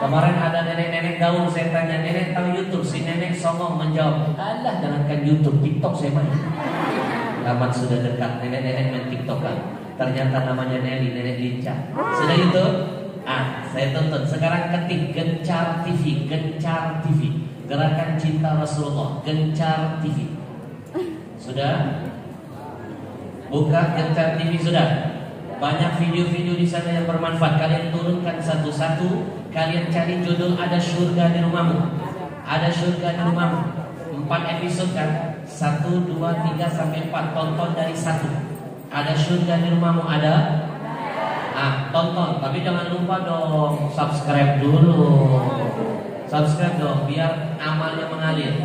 Kemarin ada nenek-nenek gaul, saya tanya, nenek tahu YouTube? Si nenek songong menjawab, alah jangankan YouTube, TikTok saya main. Tamat sudah dekat, nenek-nenek main TikTok kan. Ternyata namanya Nelly, nenek lincah. Sudah YouTube? Saya tonton. Sekarang ketik Gencar TV, Gerakan Cinta Rasulullah, Gencar TV. Sudah? Buka Gencar TV sudah. Banyak video-video di sana yang bermanfaat. Kalian turunkan satu-satu. Kalian cari judul Ada Surga di Rumahmu. Ada Surga di Rumahmu. 4 episode kan? 1, 2, 3 sampai 4. Tonton dari 1. Ada Surga di Rumahmu ada. Tonton, tapi jangan lupa dong subscribe dulu. Subscribe dong, biar amalnya mengalir.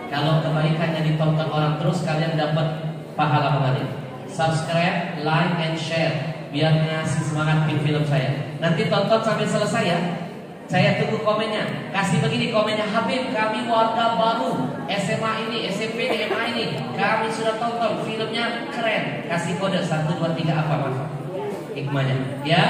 Kalau kebaikannya ditonton orang terus, kalian dapat pahala mengalir. Subscribe, like, and share, biar ngasih semangat film saya. Nanti tonton sampai selesai ya. Saya tunggu komennya. Kasih begini komennya, Habib, kami warga baru SMA ini, SMP ini, MA ini, kami sudah tonton filmnya keren. Kasih kode 1, 2, 3 apa manfaat hikmahnya ya,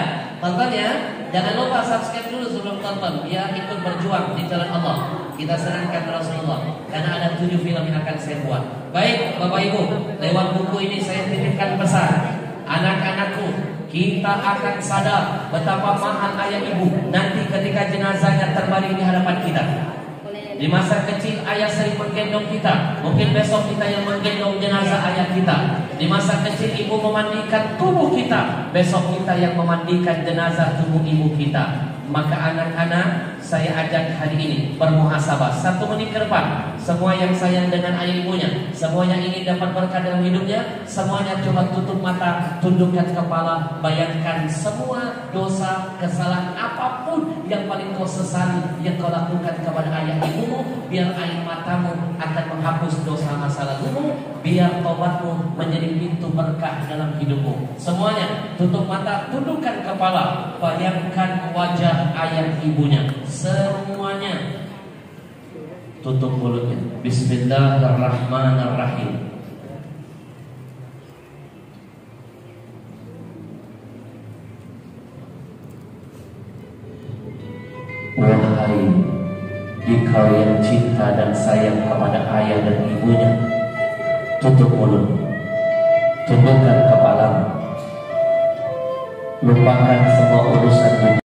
tonton ya. Jangan lupa subscribe dulu sebelum tonton, biar ikut berjuang di jalan Allah. Kita senangkan Rasulullah, karena ada 7 film yang akan saya buat. Baik Bapak Ibu, lewat buku ini saya titipkan pesan, anak-anakku, kita akan sadar betapa mahal ayah ibu nanti ketika jenazahnya terbaring di hadapan kita. Di masa kecil ayah sering menggendong kita, mungkin besok kita yang menggendong jenazah ayah kita. Di masa kecil ibu memandikan tubuh kita, besok kita yang memandikan jenazah tubuh ibu kita. Maka anak-anak, saya ajak hari ini bermuhasabah 1 menit ke depan. Semua yang sayang dengan ayah ibunya, semua yang ingin dapat berkah dalam hidupnya, semuanya coba tutup mata, tundukkan kepala, bayangkan semua dosa, kesalahan apapun yang paling kau sesali yang kau lakukan kepada ayah ibumu. Biar air matamu akan menghapus dosa masa lalumu, biar tobatmu menjadi pintu berkah dalam hidupmu. Semuanya tutup mata, tundukkan kepala, bayangkan wajah ayah ibunya. Semuanya tutup mulutnya. Bismillahirrahmanirrahim. Wahai engkau yang cinta dan sayang kepada ayah dan ibunya, tutup mulut, tundukkan kepalamu, lupakan semua urusan dunia.